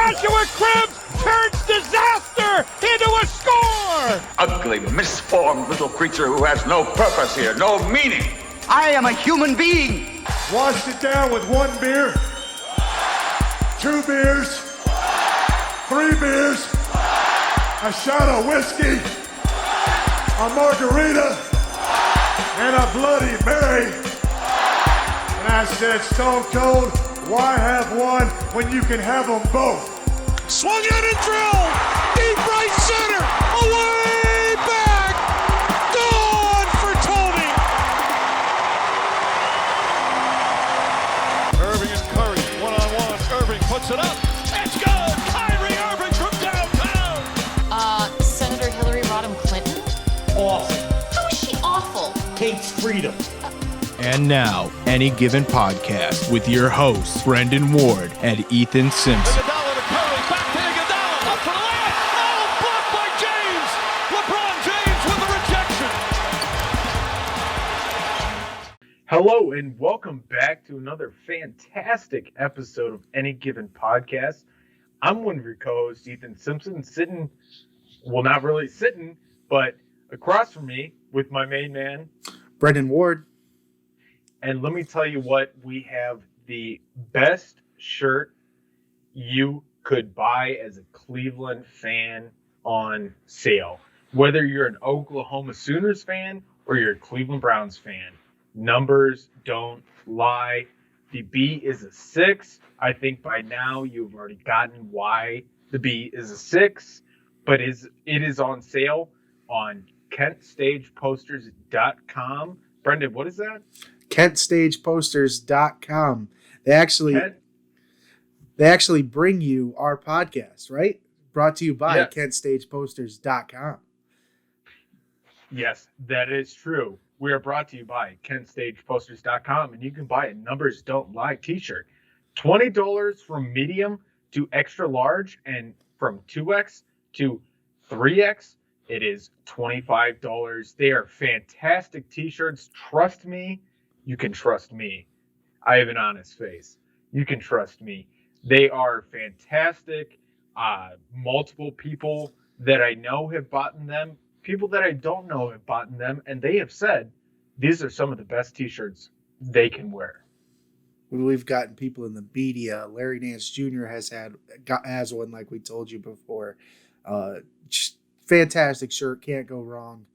Joshua Cribbs turns disaster into a score! Ugly, misformed little creature who has no purpose here, no meaning. I am a human being. Washed it down with 1 beer, 2 beers, 3 beers, a shot of whiskey, a margarita, and a Bloody Mary. And I said, Stone Cold, why have one when you can have them both? Swung out and drilled! Deep right center! Away back! Gone for Tony! Irving and Curry, one-on-one. Irving puts it up. It's good! Kyrie Irving from downtown! Senator Hillary Rodham Clinton? Awful. How is she awful? Hates freedom. And now, Any Given Podcast with your hosts, Brendan Ward and Ethan Simpson. Iguodala to Curry, back to Iguodala, up for the layup! Oh, blocked by James! LeBron James with the rejection! Hello, and welcome back to another fantastic episode of Any Given Podcast. I'm one of your co-hosts, Ethan Simpson, sitting, well, not really sitting, but across from me with my main man, Brendan Ward. And let me tell you what, we have the best shirt you could buy as a Cleveland fan on sale. Whether you're an Oklahoma Sooners fan or you're a Cleveland Browns fan, numbers don't lie. The B is a 6. I think by now you've already gotten why the B is a 6, but it is on sale on KentStagePosters.com. Brendan, what is that? KentStagePosters.com. They actually bring you our podcast, right? Brought to you by KentStagePosters.com. Yes, that is true. We are brought to you by KentStagePosters.com, and you can buy a Numbers Don't Lie t-shirt. $20 from medium to extra large, and from 2X to 3X, it is $25. They are fantastic t-shirts. Trust me. You can trust me. I have an honest face. You can trust me. They are fantastic. Multiple people that I know have bought them. People that I don't know have bought them. And they have said these are some of the best t-shirts they can wear. We've gotten people in the media. Larry Nance Jr. has one, like we told you before. Fantastic shirt. Can't go wrong.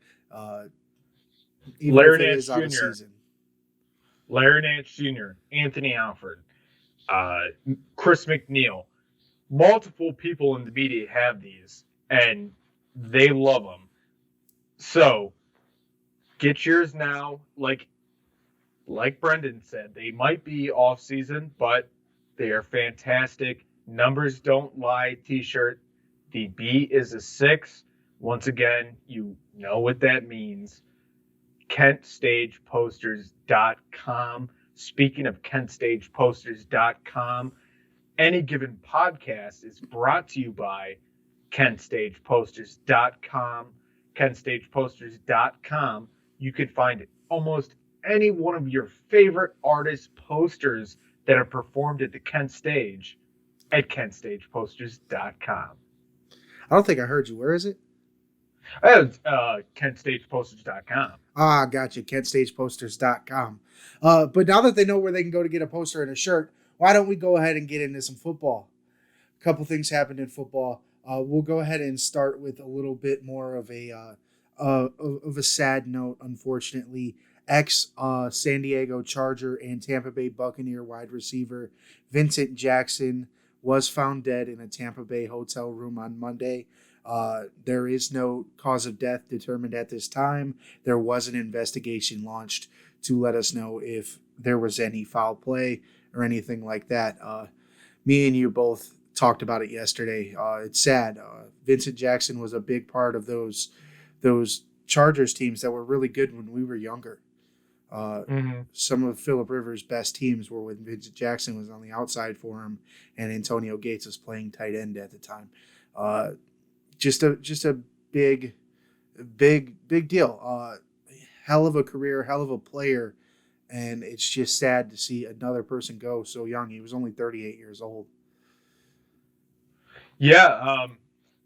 Even Larry if it Nance is out of Jr. season. Larry Nance Jr., Anthony Alford, Chris McNeil, multiple people in the media have these, and they love them. So, get yours now. Like Brendan said, they might be off-season, but they are fantastic. Numbers don't lie t-shirt. The B is a 6. Once again, you know what that means. KentStagePosters.com. Speaking of KentStagePosters.com, Any Given Podcast is brought to you by KentStagePosters.com. KentStagePosters.com. You could find almost any one of your favorite artists' posters that are performed at the Kent Stage at KentStagePosters.com. I don't think I heard you. Where is it? KentStagePosters.com. Gotcha. KentStagePosters.com. But now that they know where they can go to get a poster and a shirt, why don't we go ahead and get into some football? A couple things happened in football. We'll go ahead and start with a little bit more of a sad note, unfortunately. San Diego Charger and Tampa Bay Buccaneer wide receiver Vincent Jackson was found dead in a Tampa Bay hotel room on Monday. There is no cause of death determined at this time. There was an investigation launched to let us know if there was any foul play or anything like that. Me and you both talked about it yesterday. It's sad. Vincent Jackson was a big part of those Chargers teams that were really good when we were younger. Some of Phillip Rivers' best teams were when Vincent Jackson was on the outside for him and Antonio Gates was playing tight end at the time. Just a big deal. Hell of a career, hell of a player, and it's just sad to see another person go so young. He was only 38 years old. Yeah,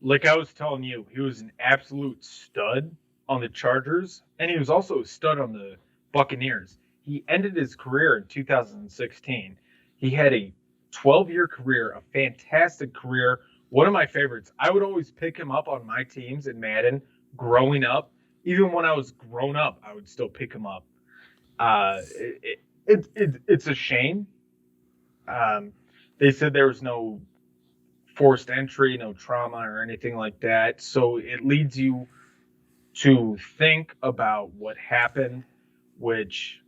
like I was telling you, he was an absolute stud on the Chargers, and he was also a stud on the Buccaneers. He ended his career in 2016. He had a 12-year career, a fantastic career, one of my favorites. I would always pick him up on my teams in Madden growing up. Even when I was grown up, I would still pick him up. It's a shame. Um, they said there was no forced entry, no trauma or anything like that. So it leads you to think about what happened, which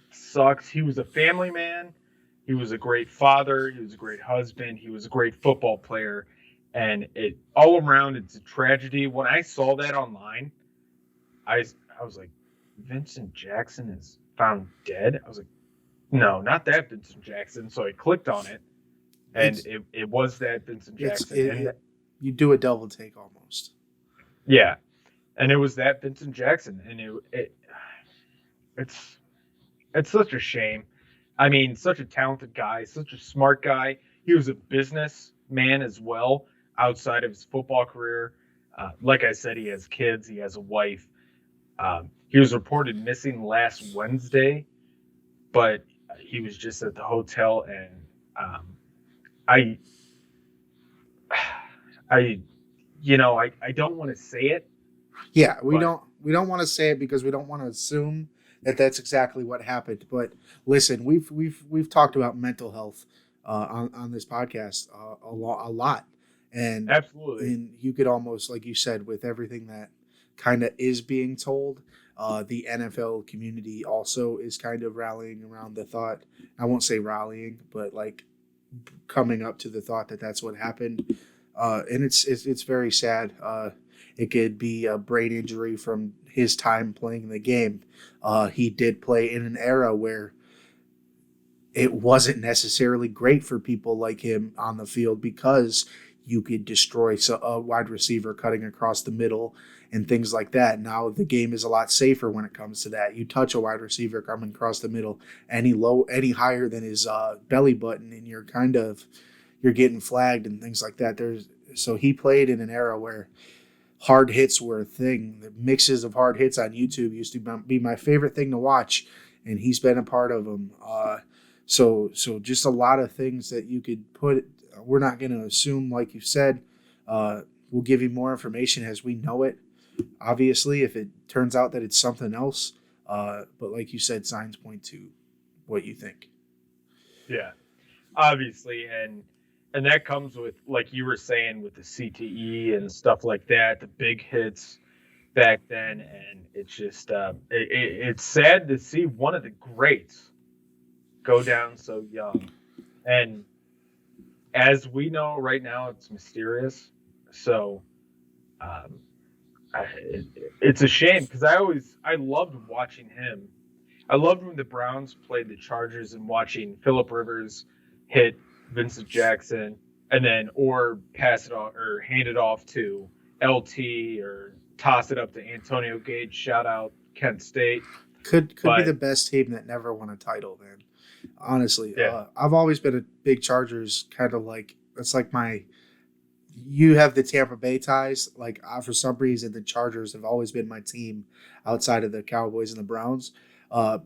sucks. He was a family man. He was a great father. He was a great husband. He was a great football player. And it all around, it's a tragedy. When I saw that online, I was like, Vincent Jackson is found dead. I was like, no, not that Vincent Jackson. So I clicked on it, and it was that Vincent Jackson. You do a double take almost. Yeah, and it was that Vincent Jackson, and it's such a shame. I mean, such a talented guy, such a smart guy. He was a businessman as well outside of his football career. Like I said, he has kids. He has a wife. He was reported missing last Wednesday, but he was just at the hotel, and I don't want to say it. Yeah, we don't want to say it because we don't want to assume that that's exactly what happened. But listen, we've talked about mental health on this podcast a lot, and absolutely, and you could almost, like you said, with everything that kind of is being told, the NFL community also is kind of rallying around the thought. I won't say rallying, but like coming up to the thought that that's what happened, and it's very sad. It could be a brain injury from his time playing the game. He did play in an era where it wasn't necessarily great for people like him on the field because you could destroy a wide receiver cutting across the middle and things like that. Now the game is a lot safer when it comes to that. You touch a wide receiver coming across the middle any higher than his belly button, and you're getting flagged and things like that. So he played in an era where hard hits were a thing. The mixes of hard hits on YouTube used to be my favorite thing to watch, and he's been a part of them. So just a lot of things that you could put. We're not going to assume, like you said. We'll give you more information as we know it. Obviously, if it turns out that it's something else, but like you said, signs point to what you think. Yeah, obviously, and that comes with, like you were saying, with the CTE and stuff like that, the big hits back then, and it's just it's sad to see one of the greats go down so young. And as we know right now, it's mysterious. So it's a shame because I loved watching him. I loved when the Browns played the Chargers and watching Phillip Rivers hit Vincent Jackson and then or pass it off or hand it off to LT or toss it up to Antonio Gage. Shout out Kent State. Could be the best team that never won a title, man. Honestly, yeah. I've always been a big Chargers kind of like, it's like you have the Tampa Bay ties. Like for some reason, the Chargers have always been my team outside of the Cowboys and the Browns,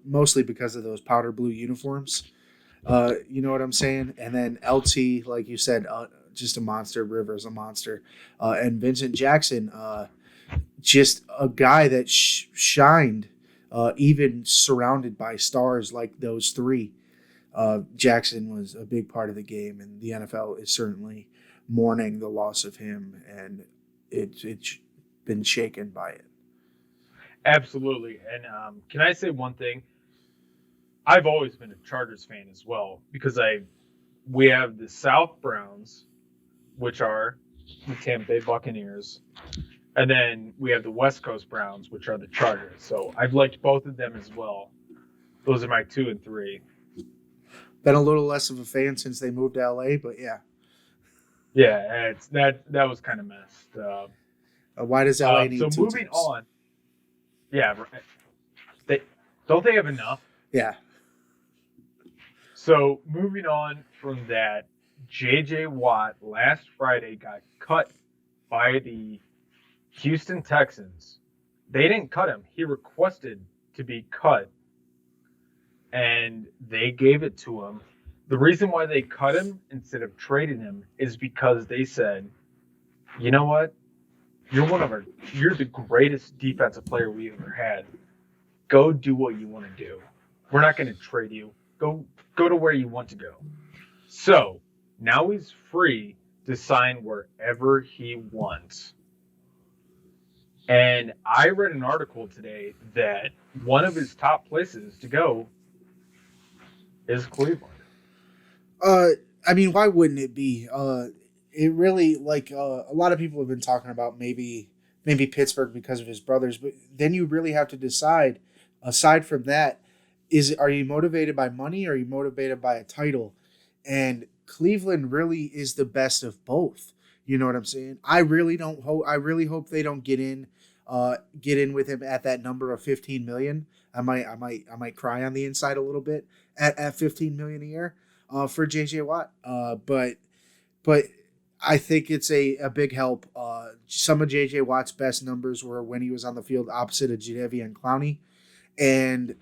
mostly because of those powder blue uniforms. You know what I'm saying? And then LT, like you said, just a monster. Rivers, a monster. And Vincent Jackson, just a guy that shined, even surrounded by stars like those three. Jackson was a big part of the game, and the NFL is certainly mourning the loss of him, and it's been shaken by it. Absolutely. And can I say one thing? I've always been a Chargers fan as well because we have the South Browns, which are the Tampa Bay Buccaneers, and then we have the West Coast Browns, which are the Chargers. So I've liked both of them as well. Those are my 2 and 3. Been a little less of a fan since they moved to LA, but yeah. Yeah, that was kind of messed up. Why does LA need so 2 moving teams? on? Yeah, don't they have enough? Yeah. So moving on from that, J.J. Watt last Friday got cut by the Houston Texans. They didn't cut him. He requested to be cut, and they gave it to him. The reason why they cut him instead of trading him is because they said, you know what? You're the greatest defensive player we ever had. Go do what you want to do. We're not going to trade you. Go to where you want to go. So now he's free to sign wherever he wants. And I read an article today that one of his top places to go is Cleveland. I mean, why wouldn't it be? It really, like, a lot of people have been talking about maybe Pittsburgh because of his brothers, but then you really have to decide, aside from that, are you motivated by money or are you motivated by a title? And Cleveland really is the best of both. You know what I'm saying? I really hope they don't get in with him at that number of 15 million. I might cry on the inside a little bit at 15 million a year for JJ Watt. But I think it's a big help. Some of JJ Watt's best numbers were when he was on the field opposite of Jadeveon Clowney, and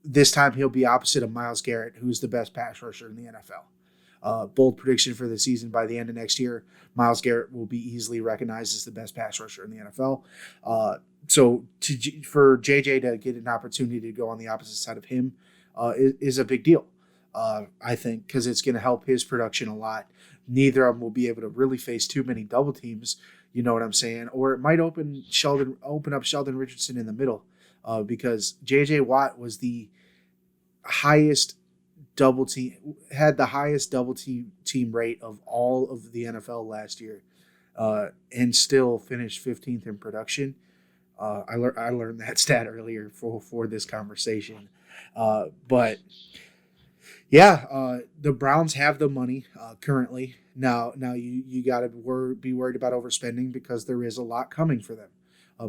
this time he'll be opposite of Myles Garrett, who's the best pass rusher in the NFL. Bold prediction for the season: by the end of next year, Myles Garrett will be easily recognized as the best pass rusher in the NFL. So for JJ to get an opportunity to go on the opposite side of him is a big deal, I think, because it's going to help his production a lot. Neither of them will be able to really face too many double teams, you know what I'm saying? Or it might open up Sheldon Richardson in the middle, because JJ Watt was the highest double team rate of all of the NFL last year, and still finished 15th in production. I learned that stat earlier for this conversation, but yeah, the Browns have the money currently. Now you got to be worried about overspending because there is a lot coming for them.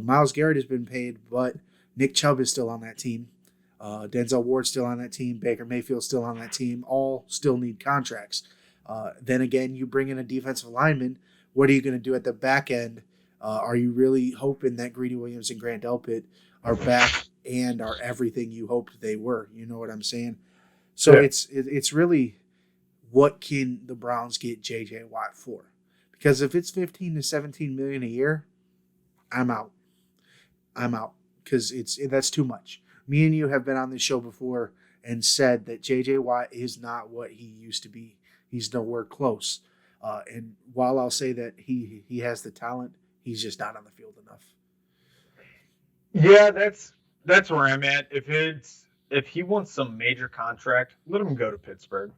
Myles Garrett has been paid, but Nick Chubb is still on that team. Denzel Ward's still on that team. Baker Mayfield's still on that team. All still need contracts. Then again, you bring in a defensive lineman. What are you going to do at the back end? Are you really hoping that Greedy Williams and Grant Delpit are back and are everything you hoped they were? You know what I'm saying? So yeah. It's really, what can the Browns get JJ Watt for? Because if it's 15 to 17 million a year, I'm out. Because that's too much. Me and you have been on this show before and said that JJ Watt is not what he used to be. He's nowhere close. And while I'll say that he has the talent, he's just not on the field enough. Yeah, that's where I'm at. If he wants some major contract, let him go to Pittsburgh.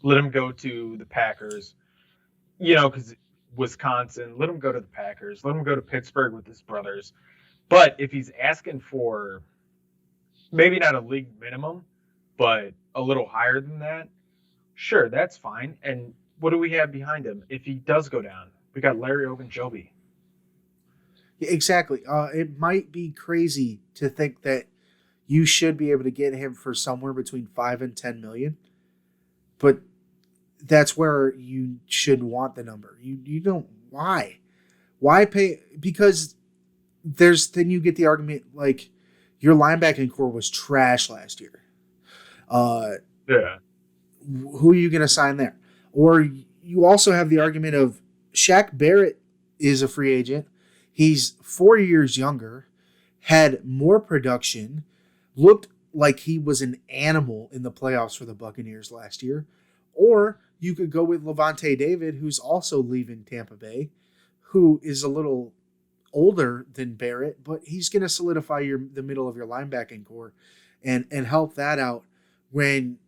Let him go to the Packers. Because Wisconsin, let him go to the Packers. Let him go to Pittsburgh with his brothers. But if he's asking for maybe not a league minimum, but a little higher than that, sure, that's fine. And what do we have behind him if he does go down? We got Larry Ogunjobi. Yeah, exactly. It might be crazy to think that you should be able to get him for somewhere between 5 and 10 million, but that's where you should want the number. You don't. Why pay? Because then you get the argument like your linebacking core was trash last year. Yeah. Who are you going to sign there? Or you also have the argument of Shaq Barrett is a free agent. He's 4 years younger, had more production, looked like he was an animal in the playoffs for the Buccaneers last year. Or you could go with Levante David, who's also leaving Tampa Bay, who is a little older than Barrett, but he's going to solidify the middle of your linebacking core and help that out when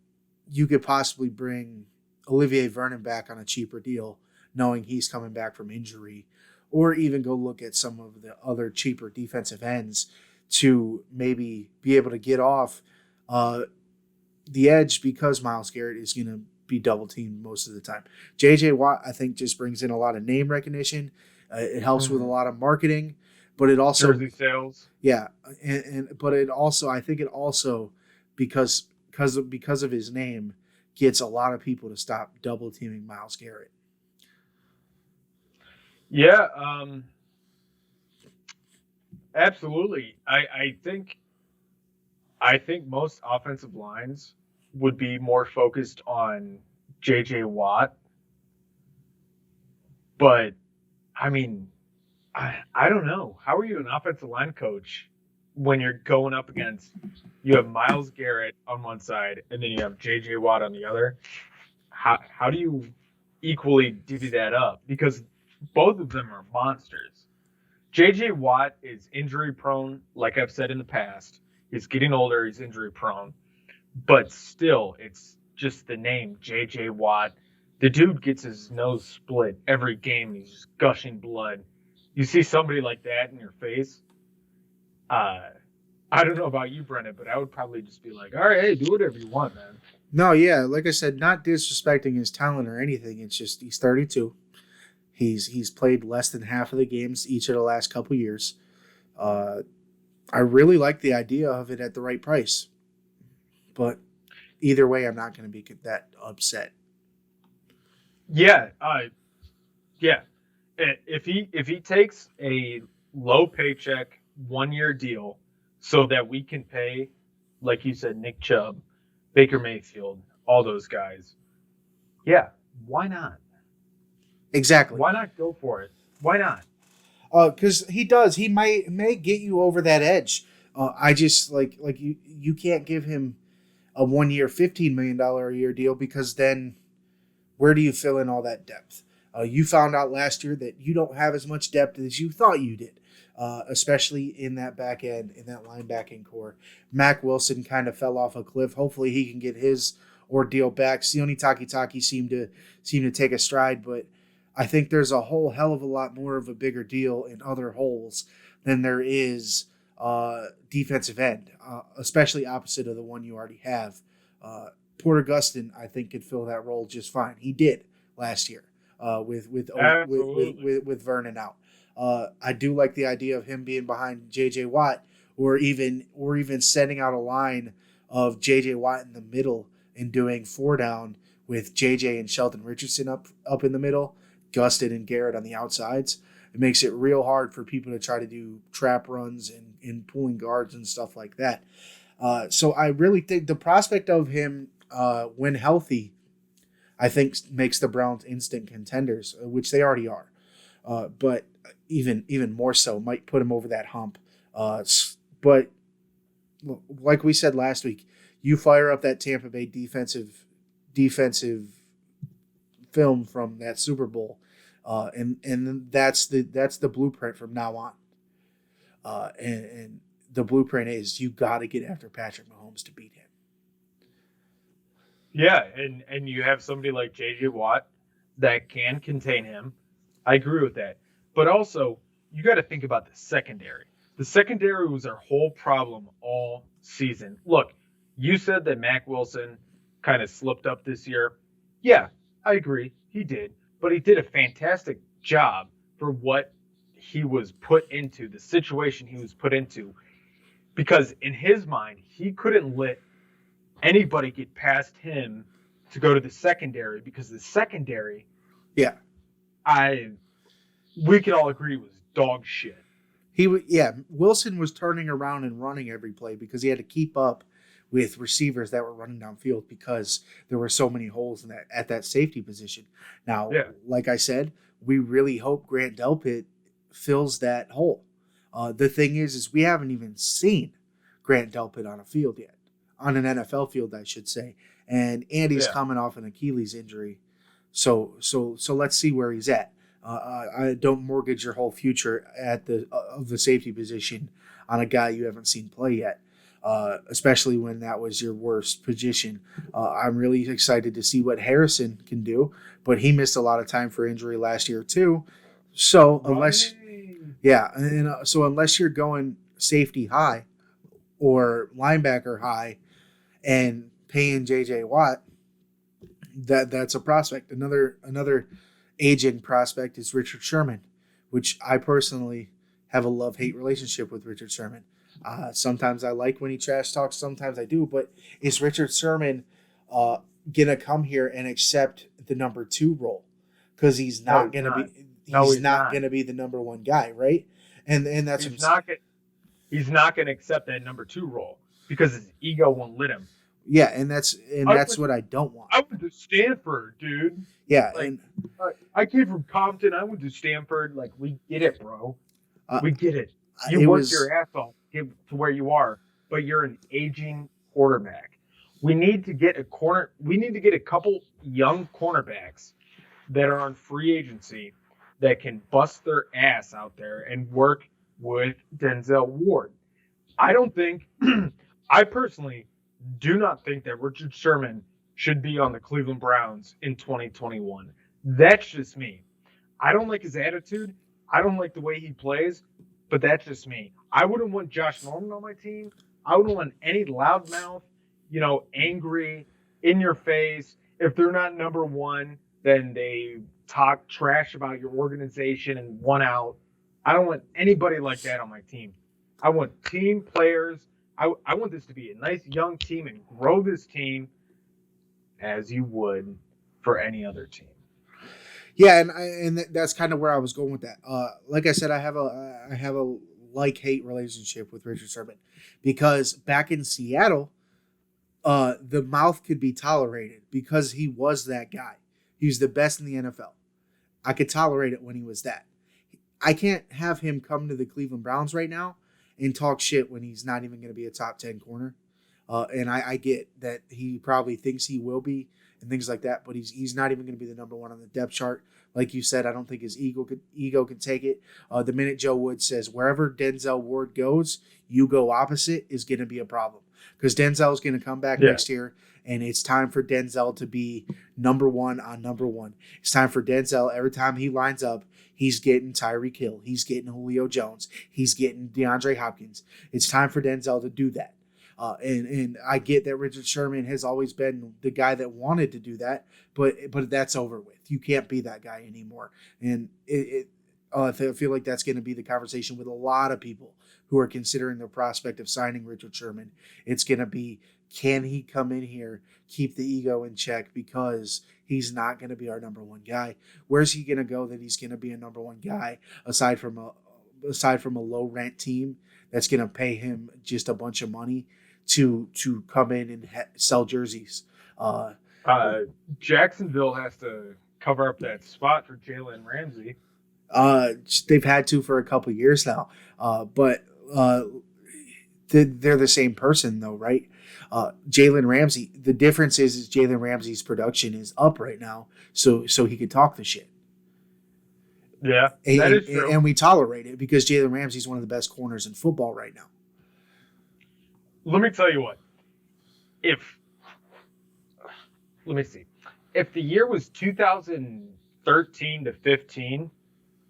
you could possibly bring Olivier Vernon back on a cheaper deal, knowing he's coming back from injury, or even go look at some of the other cheaper defensive ends to maybe be able to get off the edge because Myles Garrett is going to be double teamed most of the time. JJ Watt, I think, just brings in a lot of name recognition. It helps with a lot of marketing, but it also jersey sales. Yeah, but it also, I think it also because of his name, gets a lot of people to stop double teaming Myles Garrett. Yeah, absolutely. I think most offensive lines would be more focused on J.J. Watt, but I mean, I don't know. How are you an offensive line coach when you're going up against you have Myles Garrett on one side and then you have J.J. Watt on the other? How do you equally divvy that up? Because both of them are monsters. J.J. Watt is injury prone, like I've said in the past. He's getting older. He's injury prone. But still, it's just the name, J.J. Watt. The dude gets his nose split every game. He's just gushing blood. You see somebody like that in your face, I don't know about you, Brennan, but I would probably just be like, all right, hey, do whatever you want, man. No, yeah, like I said, not disrespecting his talent or anything. It's just he's 32. He's played less than half of the games each of the last couple years. I really like the idea of it at the right price. But either way, I'm not going to be that upset. Yeah, yeah. If he takes a low paycheck 1-year deal so that we can pay, like you said, Nick Chubb, Baker Mayfield, all those guys, yeah, why not? Exactly. Why not go for it? Why not? Because he does. He may get you over that edge. I just like you can't give him a 1-year, $15 million a year deal because then where do you fill in all that depth? You found out last year that you don't have as much depth as you thought you did, especially in that back end, in that linebacking core. Mack Wilson kind of fell off a cliff. Hopefully he can get his ordeal back. Sione Takitaki seemed to take a stride, but I think there's a whole hell of a lot more of a bigger deal in other holes than there is defensive end, especially opposite of the one you already have. Porter Gustin, I think, could fill that role just fine. He did last year with Vernon out. I do like the idea of him being behind J.J. Watt, or even setting out a line of J.J. Watt in the middle and doing 4 down with J.J. and Sheldon Richardson up in the middle, Gustin and Garrett on the outsides. It makes it real hard for people to try to do trap runs and pulling guards and stuff like that. So I really think the prospect of him when healthy, I think makes the Browns instant contenders, which they already are. But even more so, might put him over that hump. But like we said last week, you fire up that Tampa Bay defensive film from that Super Bowl, and that's the blueprint from now on. And the blueprint is you got to get after Patrick Mahomes to beat him. Yeah, and you have somebody like J.J. Watt that can contain him. I agree with that. But also, you got to think about the secondary. The secondary was our whole problem all season. Look, you said that Mack Wilson kind of slipped up this year. Yeah, I agree. He did. But he did a fantastic job for what he was put into, the situation he was put into. Because in his mind, he couldn't let anybody get past him to go to the secondary, because the secondary, we can all agree, was dog shit. Wilson was turning around and running every play because he had to keep up with receivers that were running downfield because there were so many holes in at that safety position. Now, like I said, we really hope Grant Delpit fills that hole. The thing is we haven't even seen Grant Delpit on a field yet, on an NFL field, I should say. And Andy's coming off an Achilles injury, so let's see where he's at. I don't mortgage your whole future at the safety position on a guy you haven't seen play yet, especially when that was your worst position. I'm really excited to see what Harrison can do, but he missed a lot of time for injury last year too. So unless you're going safety high or linebacker high and paying J.J. Watt, that's a prospect. Another aging prospect is Richard Sherman, which I personally have a love-hate relationship with Richard Sherman. Sometimes I like when he trash talks, sometimes I do, but is Richard Sherman gonna come here and accept the number 2 role because he's not gonna be. He's not gonna be the number 1 guy, right? And that's he's not gonna accept that number 2 role because his ego won't let him. Yeah, and that's what I don't want. I went to Stanford, dude. Yeah, like, and I came from Compton. I went to Stanford. Like, we get it, bro. We get it. You worked your ass off to get to where you are, but you're an aging quarterback. We need to get a couple young cornerbacks that are on free agency that can bust their ass out there and work with Denzel Ward. I personally do not think that Richard Sherman should be on the Cleveland Browns in 2021. That's just me. I don't like his attitude. I don't like the way he plays, but that's just me. I wouldn't want Josh Norman on my team. I wouldn't want any loudmouth, angry, in your face. If they're not number 1, then they talk trash about your organization and one out. I don't want anybody like that on my team. I want team players. I want this to be a nice young team and grow this team as you would for any other team. Yeah, and that's kind of where I was going with that. Like I said, I have a like-hate relationship with Richard Sherman because back in Seattle, the mouth could be tolerated because he was that guy. He was the best in the NFL. I could tolerate it when he was that. I can't have him come to the Cleveland Browns right now and talk shit when he's not even going to be a top 10 corner. And I get that he probably thinks he will be and things like that, but he's not even going to be the number 1 on the depth chart. Like you said, I don't think his ego could take it. The minute Joe Woods says wherever Denzel Ward goes, you go opposite is going to be a problem because Denzel is going to come back next year, and it's time for Denzel to be number 1 on number 1. It's time for Denzel. Every time he lines up, he's getting Tyreek Hill. He's getting Julio Jones. He's getting DeAndre Hopkins. It's time for Denzel to do that. And I get that Richard Sherman has always been the guy that wanted to do that, but that's over with. You can't be that guy anymore. And I feel like that's going to be the conversation with a lot of people who are considering the prospect of signing Richard Sherman. It's going to be, can he come in here, keep the ego in check, because he's not going to be our number 1 guy. Where's he going to go that he's going to be a number 1 guy aside from a low rent team that's going to pay him just a bunch of money to come in and sell jerseys? Jacksonville has to cover up that spot for Jalen Ramsey. They've had to for a couple of years now, but they're the same person though, right? Jalen Ramsey. The difference is Jalen Ramsey's production is up right now, so he could talk the shit. Yeah, that is true. And we tolerate it because Jalen Ramsey's one of the best corners in football right now. Let me tell you what. Let me see. If the year was 2013 to 15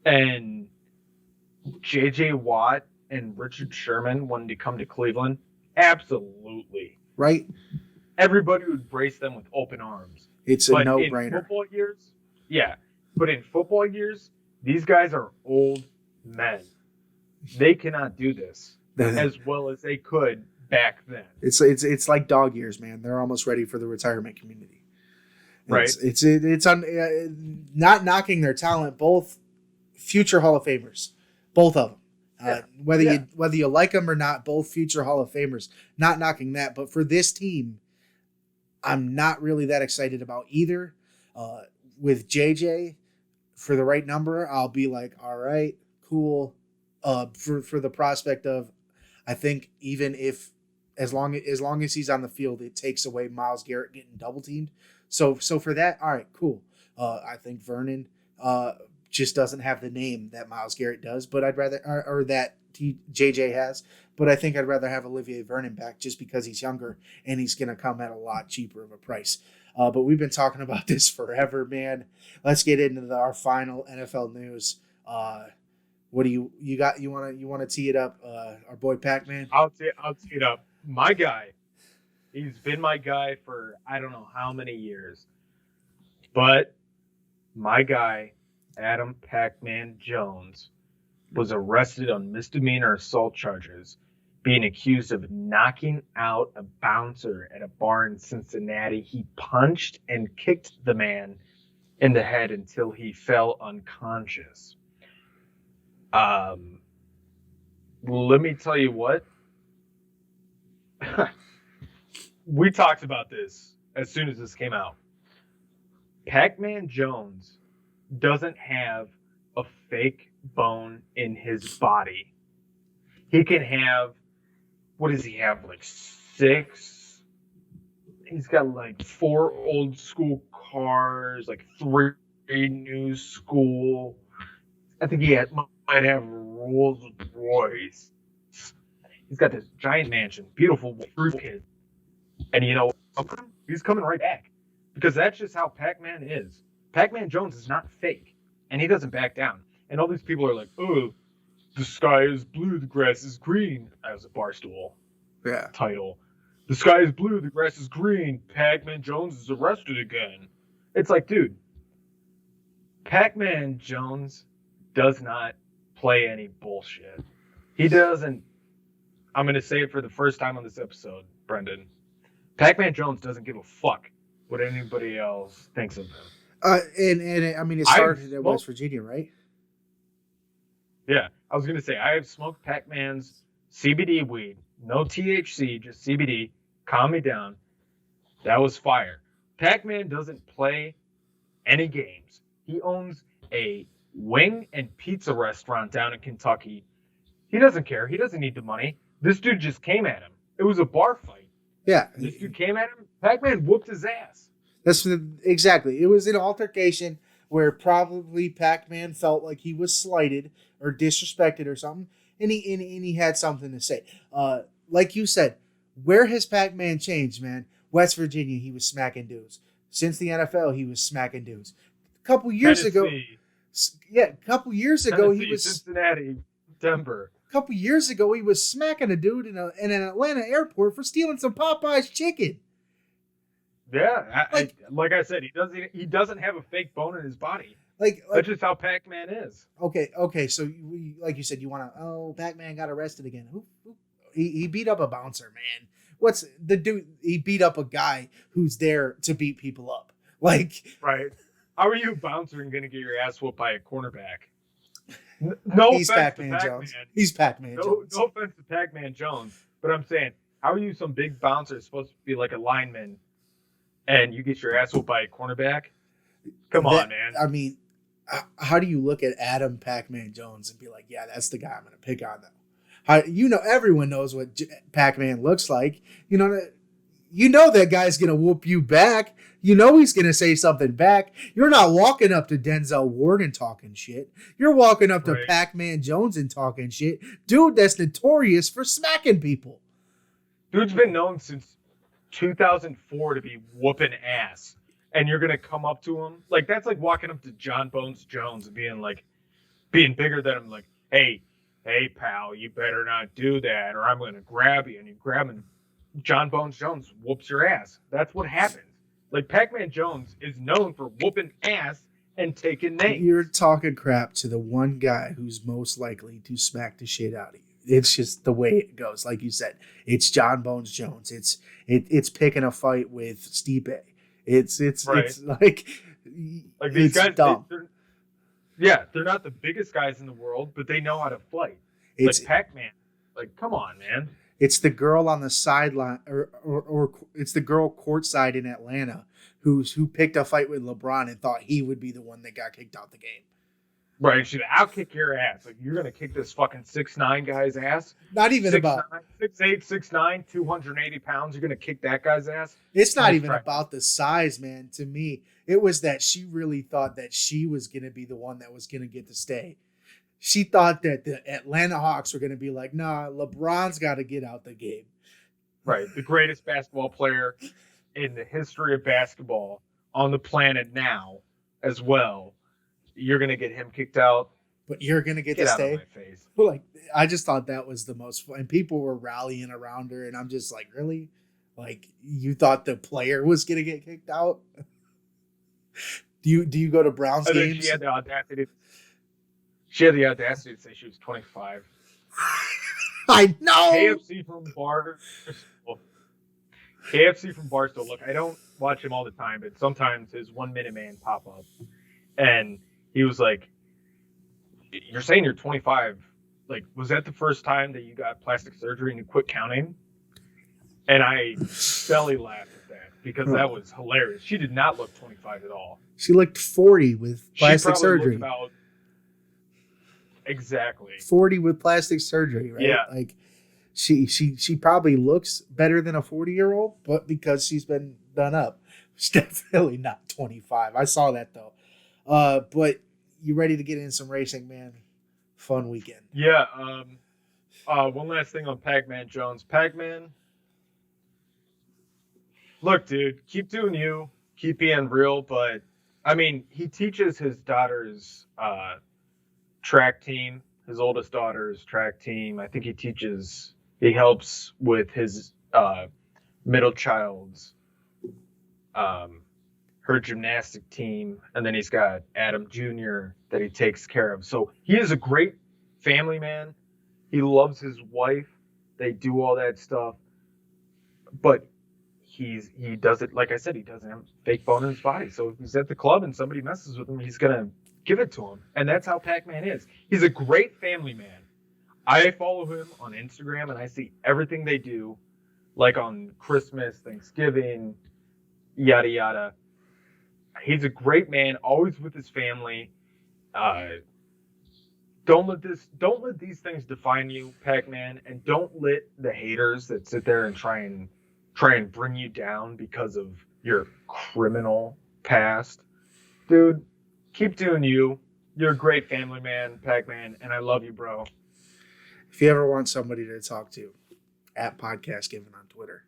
and J.J. Watt and Richard Sherman wanted to come to Cleveland, absolutely. Right? Everybody would embrace them with open arms. It's a no-brainer. In football years, but in football years, these guys are old men. They cannot do this as well as they could back then. It's like dog years, man. They're almost ready for the retirement community. Right. It's not knocking their talent. Both future Hall of Famers, both of them. Whether you like them or not, both future Hall of Famers. Not knocking that, but for this team, I'm not really that excited about either. With JJ, for the right number, I'll be like, all right, cool. For the prospect of, I think even if as long as he's on the field, it takes away Myles Garrett getting double teamed. So for that, all right, cool. I think Vernon just doesn't have the name that Myles Garrett does, but I'd rather or that JJ has. But I think I'd rather have Olivier Vernon back just because he's younger and he's going to come at a lot cheaper of a price. But we've been talking about this forever, man. Let's get into our final NFL news. What do you got? You want to tee it up? Our boy Pac-Man. I'll tee it up. My guy. He's been my guy for I don't know how many years. But my guy, Adam Pac-Man Jones, was arrested on misdemeanor assault charges being accused of knocking out a bouncer at a bar in Cincinnati. He punched and kicked the man in the head until he fell unconscious. Let me tell you what. We talked about this as soon as this came out. Pac-Man Jones doesn't have a fake bone in his body. He can have, what does he have, like 6? He's got like 4 old school cars, like 3 new school. I think might have Rolls Royce. He's got this giant mansion, beautiful kid. And you know, he's coming right back. Because that's just how Pac-Man is. Pac-Man Jones is not fake. And he doesn't back down. And all these people are like, oh, the sky is blue, the grass is green. That was a Barstool title. The sky is blue, the grass is green. Pac-Man Jones is arrested again. It's like, dude, Pac-Man Jones does not play any bullshit. He doesn't. I'm going to say it for the first time on this episode, Brendan. Pac-Man Jones doesn't give a fuck what anybody else thinks of him. And I mean, it started at West Virginia, right? Yeah, I was going to say, I have smoked Pac-Man's CBD weed. No THC, just CBD. Calm me down. That was fire. Pac-Man doesn't play any games. He owns a wing and pizza restaurant down in Kentucky. He doesn't care. He doesn't need the money. This dude just came at him. It was a bar fight. Yeah. This dude came at him. Pac-Man whooped his ass. Exactly. It was an altercation where probably Pac-Man felt like he was slighted or disrespected or something, and he had something to say. Like you said, where has Pac-Man changed, man? West Virginia, he was smacking dudes. Since the NFL, he was smacking dudes. A couple years ago, he was Cincinnati, Denver. A couple years ago, he was smacking a dude in an Atlanta airport for stealing some Popeye's chicken. Yeah, like I said, he doesn't have a fake bone in his body. That's just how Pac-Man is. Okay. So, like you said, you want to? Pac-Man got arrested again. He beat up a bouncer, man. What's the dude? He beat up a guy who's there to beat people up. Right. How are you, bouncer, and gonna get your ass whooped by a cornerback? No, he's Pac-Man Jones. He's Pac-Man Jones. No offense to Pac-Man Jones, but I'm saying, how are you, some big bouncer, supposed to be like a lineman, and you get your ass whooped by a cornerback? Come on, man. I mean, how do you look at Adam Pac-Man Jones and be like, yeah, that's the guy I'm going to pick on, though? Everyone knows what Pac-Man looks like. You know that guy's going to whoop you back. You know he's going to say something back. You're not walking up to Denzel Ward and talking shit. You're walking up to Pac-Man Jones and talking shit. Dude, that's notorious for smacking people. Dude's been known since 2004 to be whooping ass. And you're going to come up to him? Like, that's like walking up to John Bones Jones and being bigger than him. Like, hey, pal, you better not do that, or I'm going to grab you. And you grab him. John Bones Jones whoops your ass. That's what happens. Like, Pac-Man Jones is known for whooping ass and taking names. You're talking crap to the one guy who's most likely to smack the shit out of you. It's just the way it goes. Like you said, it's John Bones Jones. It's picking a fight with Stipe. It's like these guys. They're not the biggest guys in the world, but they know how to fight. It's like Pac-Man. Like, come on, man. It's the girl on the sideline, or it's the girl courtside in Atlanta who picked a fight with LeBron and thought he would be the one that got kicked out the game. Right, I'll kick your ass. Like, you're gonna kick this fucking 6'9" guy's ass. Not even 6'8", 6'9", 280 pounds. You're gonna kick that guy's ass. It's not even about the size, man. To me, it was that she really thought that she was gonna be the one that was gonna get to stay. She thought that the Atlanta Hawks were gonna be like, nah, LeBron's got to get out the game. Right, the greatest basketball player in the history of basketball on the planet now, as well. You're going to get him kicked out. But you're going to get to stay? Out of my face. Well, like, I just thought that was the most fun. And people were rallying around her, and I'm just like, really? Like, you thought the player was going to get kicked out? Do you go to Browns games? She had the audacity to say she was 25. I know. KFC from Barstool. KFC from Barstool. Look, I don't watch him all the time, but sometimes his 1 Minute Man pop up, and he was like, "You're saying you're 25? Like, was that the first time that you got plastic surgery and you quit counting?" And I belly laughed at that because that was hilarious. She did not look 25 at all. She looked 40 with plastic surgery. About exactly 40 with plastic surgery, right? Yeah. Like she probably looks better than a 40-year-old, but because she's been done up, she's definitely not 25. I saw that though. But you ready to get in some racing, man? Fun weekend. Yeah. One last thing on Pac-Man Jones. Pac-Man, look, dude, keep doing you, keep being real, but I mean, he teaches his daughter's track team, his oldest daughter's track team. I think he helps with his middle child's her gymnastic team, and then he's got Adam Jr. that he takes care of. So he is a great family man. He loves his wife. They do all that stuff, but he does it, like I said, he doesn't have fake bone in his body. So if he's at the club and somebody messes with him, he's gonna give it to him, and that's how Pac-Man is. He's a great family man. I follow him on Instagram, and I see everything they do, like on Christmas, Thanksgiving, yada yada. He's a great man, always with his family. Don't let these things define you, Pac-Man, and don't let the haters that sit there and try and bring you down because of your criminal past. Dude, keep doing you. You're a great family man, Pac-Man, and I love you, bro. If you ever want somebody to talk to, at Podcast Given on Twitter.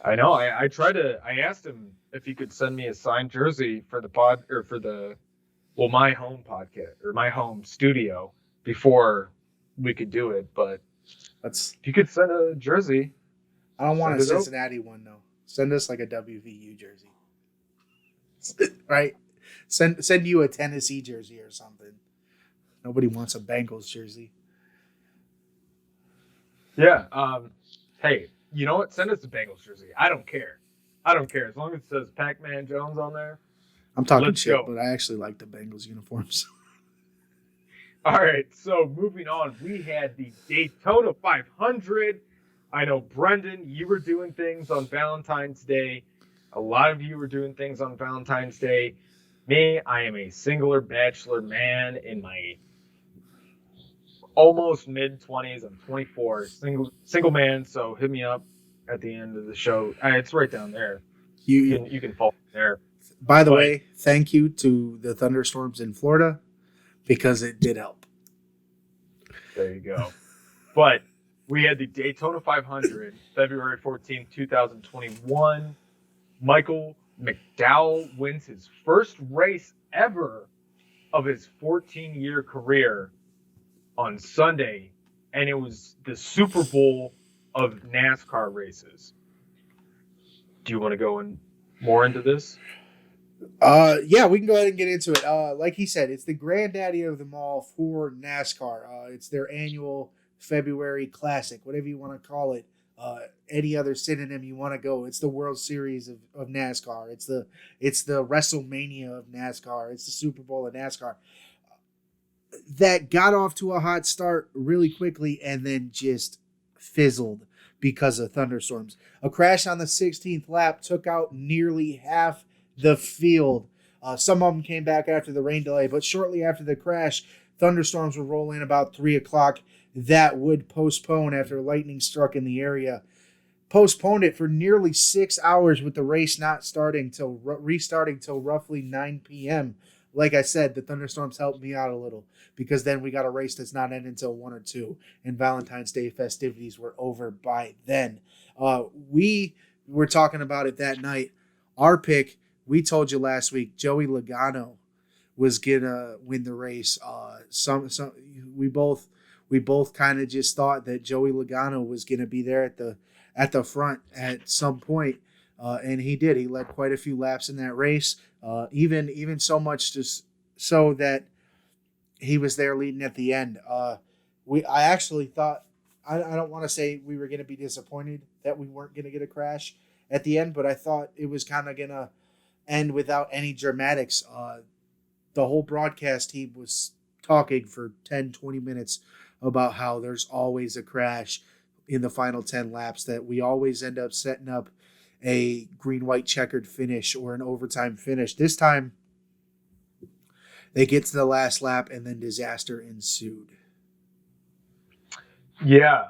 I know. I asked him if he could send me a signed jersey for the pod or for my home podcast or my home studio before we could do it. But if you could send a jersey, I don't want a Cincinnati one though. Send us like a WVU jersey, right? Send you a Tennessee jersey or something. Nobody wants a Bengals jersey. Yeah. Hey, you know what? Send us a Bengals jersey. I don't care. As long as it says Pac-Man Jones on there. I'm talking shit, but I actually like the Bengals uniforms. All right. So moving on, we had the Daytona 500. I know, Brendan, you were doing things on Valentine's Day. A lot of you were doing things on Valentine's Day. Me, I am a singular bachelor man in my almost mid-20s. I'm 24, single man, so hit me up at the end of the show. It's right down there. You can follow there. By the way, thank you to the thunderstorms in Florida because it did help. There you go. But we had the Daytona 500, February 14th, 2021. Michael McDowell wins his first race ever of his 14-year career on Sunday, and it was the Super Bowl of NASCAR races. Do you want to go more into this? Yeah, we can go ahead and get into it. Like he said, it's the granddaddy of them all for NASCAR. It's their annual February Classic, whatever you want to call it. Any other synonym you want to go. It's the World Series of NASCAR. It's the WrestleMania of NASCAR. It's the Super Bowl of NASCAR. That got off to a hot start really quickly and then just fizzled because of thunderstorms. A crash on the 16th lap took out nearly half the field. Some of them came back after the rain delay, but shortly after the crash, thunderstorms would roll in about 3 o'clock. That would postpone after lightning struck in the area. Postponed it for nearly 6 hours with the race not restarting till roughly 9 p.m. Like I said, the thunderstorms helped me out a little because then we got a race that's not ending until 1 or 2, and Valentine's Day festivities were over by then. We were talking about it that night. Our pick, we told you last week, Joey Logano was gonna win the race. We both kind of just thought that Joey Logano was gonna be there at the front at some point, and he did. He led quite a few laps in that race, even so much so that he was there leading at the end. I actually thought I don't want to say we were going to be disappointed that we weren't going to get a crash at the end, but I thought it was kind of going to end without any dramatics. The whole broadcast team was talking for 10, 20 minutes about how there's always a crash in the final 10 laps, that we always end up setting up a green-white checkered finish or an overtime finish. This time, they get to the last lap, and then disaster ensued. Yeah.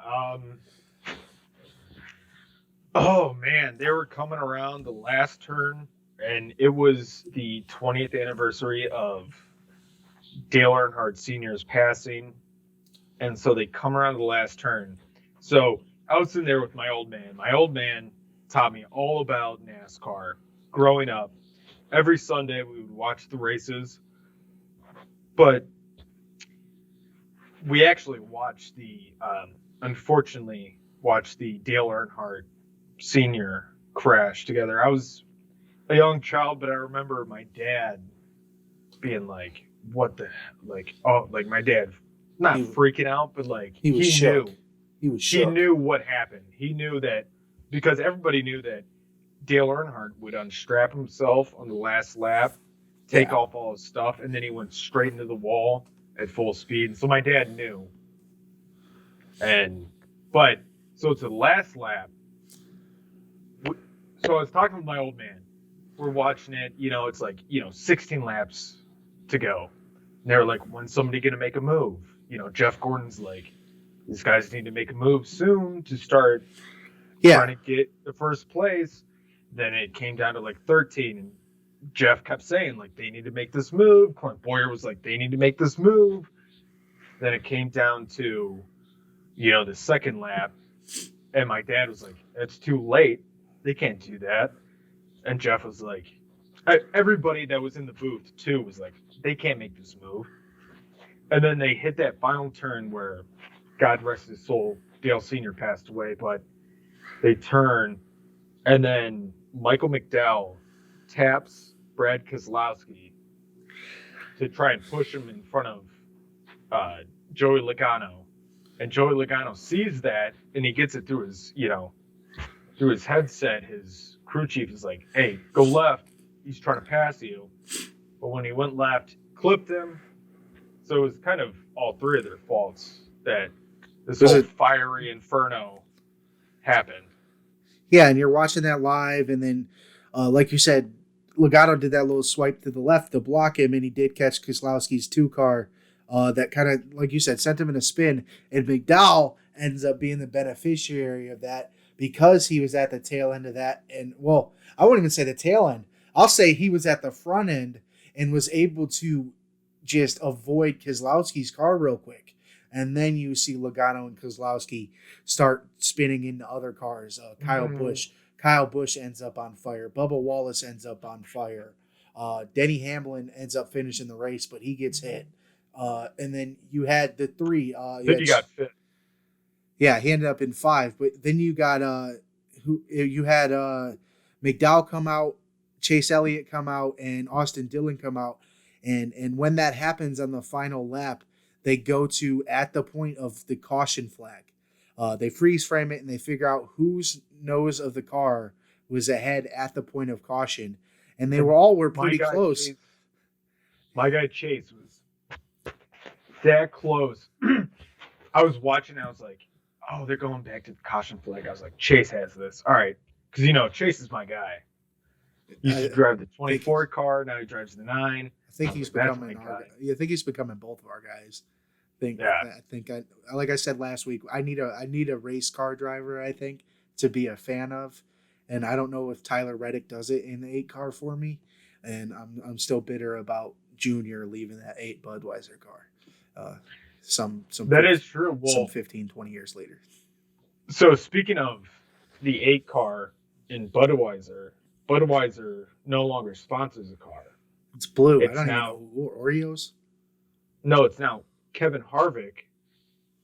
Oh, man. They were coming around the last turn, and it was the 20th anniversary of Dale Earnhardt Sr.'s passing. And so they come around the last turn. So I was sitting there with my old man. My old man taught me all about NASCAR growing up. Every Sunday we would watch the races. But we actually watched unfortunately watched the Dale Earnhardt Sr. crash together. I was a young child, but I remember my dad being like, what the, like, oh, like my dad not freaking out, but like he was shook. knew. He was shook. He knew what happened. He knew that because everybody knew that Dale Earnhardt would unstrap himself on the last lap, take off all his stuff, and then he went straight into the wall at full speed. So my dad knew. So to the last lap, so I was talking with my old man. We're watching it, it's like, 16 laps to go. And they're like, when's somebody going to make a move? Jeff Gordon's like, these guys need to make a move soon to start trying to get the first place. Then it came down to like 13, and Jeff kept saying, like, they need to make this move. Clint Boyer was like, they need to make this move. Then it came down to, the second lap, and my dad was like, it's too late. They can't do that. And Jeff was like, everybody that was in the booth, too, was like, they can't make this move. And then they hit that final turn where, God rest his soul, Dale Sr. passed away, but they turn, and then Michael McDowell taps Brad Keselowski to try and push him in front of Joey Logano. And Joey Logano sees that, and he gets it through his, through his headset. His crew chief is like, hey, go left. He's trying to pass you. But when he went left, clipped him. So it was kind of all three of their faults that this whole fiery inferno happened. Yeah, and you're watching that live, and then, like you said, Logano did that little swipe to the left to block him, and he did catch Keselowski's 2-car. That kind of, like you said, sent him in a spin, and McDowell ends up being the beneficiary of that because he was at the tail end of that. And, well, I wouldn't even say the tail end. I'll say he was at the front end and was able to just avoid Keselowski's car real quick. And then you see Logano and Keselowski start spinning into other cars. Kyle Busch ends up on fire. Bubba Wallace ends up on fire. Denny Hamlin ends up finishing the race, but he gets hit. And then you had the three. Then you got fifth. Yeah, he ended up in 5. But then you got you had McDowell come out, Chase Elliott come out, and Austin Dillon come out. And when that happens on the final lap, they go to at the point of the caution flag. They freeze frame it and they figure out whose nose of the car was ahead at the point of caution. And they were pretty close. My guy Chase was that close. I was watching, I was like, oh, they're going back to the caution flag. I was like, Chase has this. All right. Because, Chase is my guy. He used to drive the 24 car. Now he drives the 9. I think he's becoming I think he's becoming both of our guys. I think like I said last week, I need a race car driver, I think, to be a fan of. And I don't know if Tyler Reddick does it in the 8 car for me. And I'm still bitter about Junior leaving that 8 Budweiser car. Some that is true. Well, some 15, 20 years later. So speaking of the 8 car in Budweiser no longer sponsors a car. It's blue. It's I don't know. Oreos? No, it's now Kevin Harvick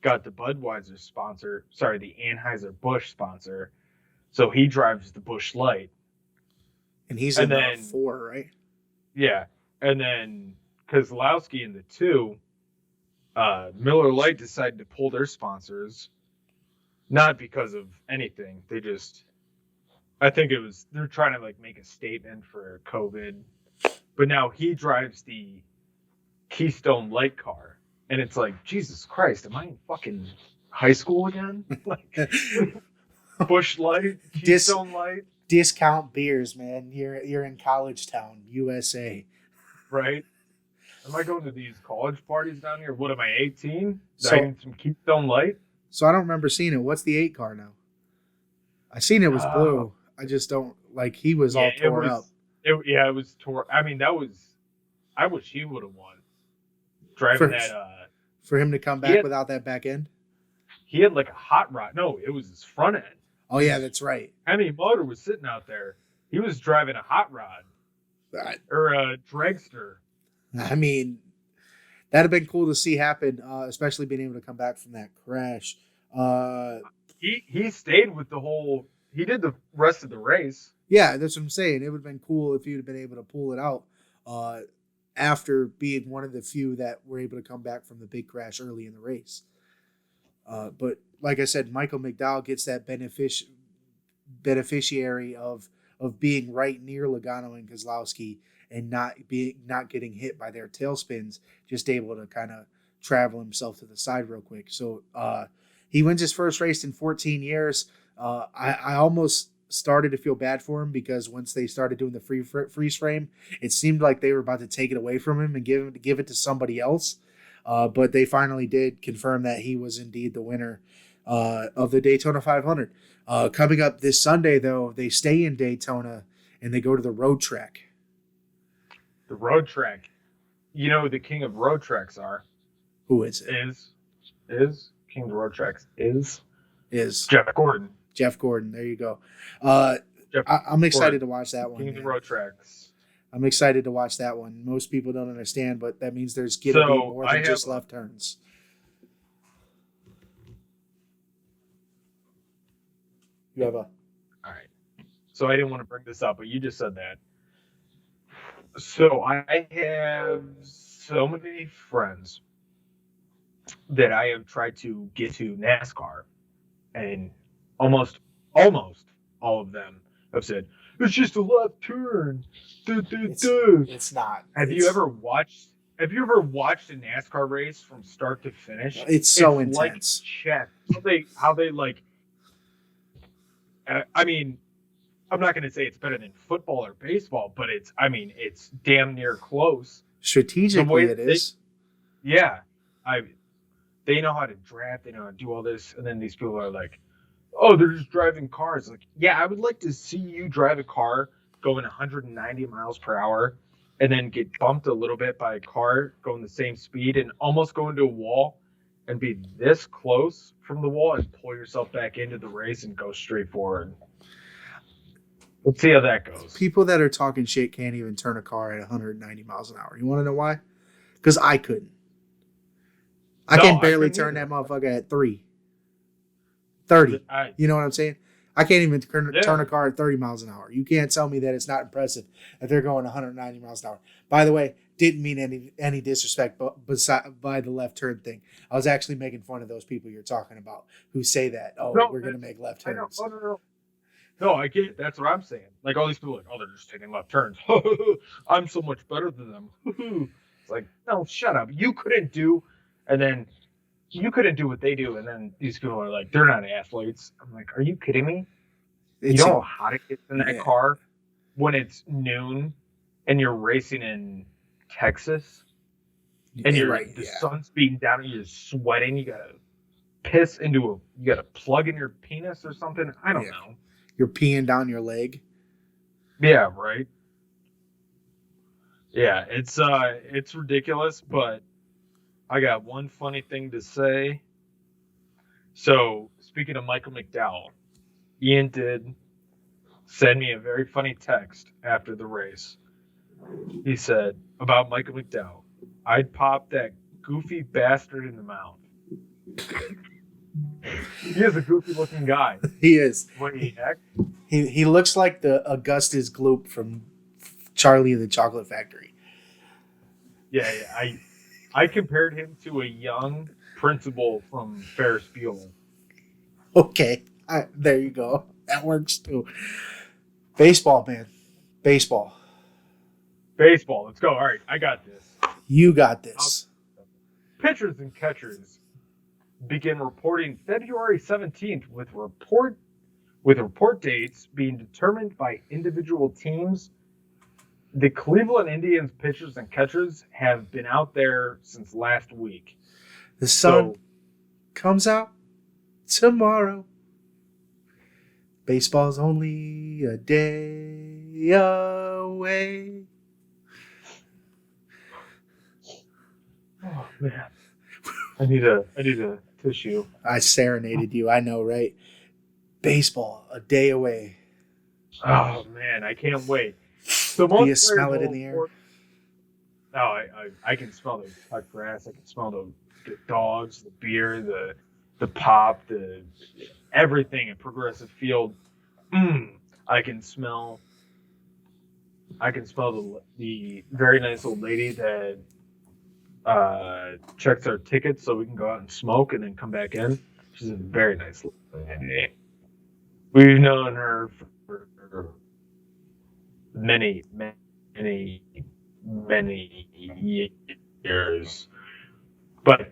got the Budweiser sponsor. Sorry, the Anheuser-Busch sponsor. So he drives the Busch Light. And he's in the 4, right? Yeah. And then Keselowski in the 2, Miller Lite decided to pull their sponsors. Not because of anything. I think they're trying to like make a statement for COVID. But now he drives the Keystone Light car. And it's like, Jesus Christ, am I in fucking high school again? Like, Bush Light, Keystone Light. Discount beers, man. You're in college town, USA. Right? Am I going to these college parties down here? What am I, 18? So, I need some Keystone Light? So I don't remember seeing it. What's the 8 car now? I seen it was blue. I just don't like. He was all tore up. It was tore. I mean, I wish he would have won. Driving for him to come back without that back end. He had like a hot rod. No, it was his front end. Oh yeah, that's right. Hemi Motor was sitting out there. He was driving a hot rod or a dragster. I mean, that'd have been cool to see happen, especially being able to come back from that crash. He stayed with the whole. He did the rest of the race. Yeah, that's what I'm saying. It would have been cool if you'd have been able to pull it out after being one of the few that were able to come back from the big crash early in the race. But like I said, Michael McDowell gets that beneficiary of being right near Logano and Keselowski and not getting hit by their tailspins, just able to kind of travel himself to the side real quick. So he wins his first race in 14 years. I almost started to feel bad for him because once they started doing the freeze frame, it seemed like they were about to take it away from him and give it to somebody else. But they finally did confirm that he was indeed the winner of the Daytona 500. Coming up this Sunday, though, they stay in Daytona and they go to the road track. The road track. You know who the king of road tracks are? Who is it? Is king of road tracks is Jeff Gordon. Jeff Gordon. There you go. I'm excited to watch that one. King of the road tracks. I'm excited to watch that one. Most people don't understand, but that means there's going to be more than just left turns. You have a... All right. So I didn't want to bring this up, but you just said that. So I have so many friends that I have tried to get to NASCAR, and almost all of them have said, it's just a left turn. It's not. Have you ever watched a NASCAR race from start to finish? It's so intense. Like chess. How they like. I mean, I'm not going to say it's better than football or baseball, but it's damn near close. Strategically, it is. Yeah, they know how to draft. They know how to do all this, and then these people are like, oh, they're just driving cars. Like, yeah, I would like to see you drive a car going 190 miles per hour and then get bumped a little bit by a car going the same speed and almost go into a wall and be this close from the wall and pull yourself back into the race and go straight forward. Let's see how that goes. People that are talking shit can't even turn a car at 190 miles an hour. You want to know why? Because I couldn't. I can barely turn that motherfucker at 30. You know what I'm saying? I can't even turn a car at 30 miles an hour. You can't tell me that it's not impressive that they're going 190 miles an hour. By the way, didn't mean any disrespect by the left turn thing. I was actually making fun of those people you're talking about who say that, we're going to make left turns. No, I get it. That's what I'm saying. Like all these people are like, they're just taking left turns. I'm so much better than them. It's like, no, shut up. You couldn't do what they do, and then these people are like, they're not athletes. I'm like, are you kidding me? You don't know how to get in that car when it's noon and you're racing in Texas and the sun's beating down and you're sweating. You gotta plug in your penis or something. I don't know. You're peeing down your leg. Yeah, right. Yeah, it's ridiculous, but I got one funny thing to say. So, speaking of Michael McDowell, Ian did send me a very funny text after the race. He said about Michael McDowell, I'd pop that goofy bastard in the mouth. He is a goofy looking guy. He is. When he acts. He looks like the Augustus Gloop from Charlie and the Chocolate Factory. Yeah. I compared him to a young principal from Ferris Bueller. Okay. There you go. That works too. Baseball, man. Baseball. Baseball. Let's go. All right, I got this. You got this. Pitchers and catchers begin reporting February 17th with report dates being determined by individual teams. The Cleveland Indians pitchers and catchers have been out there since last week. The sun comes out tomorrow. Baseball's only a day away. Oh man, I need a tissue. I serenaded you. I know, right? Baseball a day away. Oh man, I can't wait. So Do you smell it in the air? No, I can smell the cut grass. I can smell the dogs, the beer, the pop, the everything at Progressive Field. I can smell the very nice old lady that checks our tickets so we can go out and smoke and then come back in. She's a very nice lady. We've known her for many years. But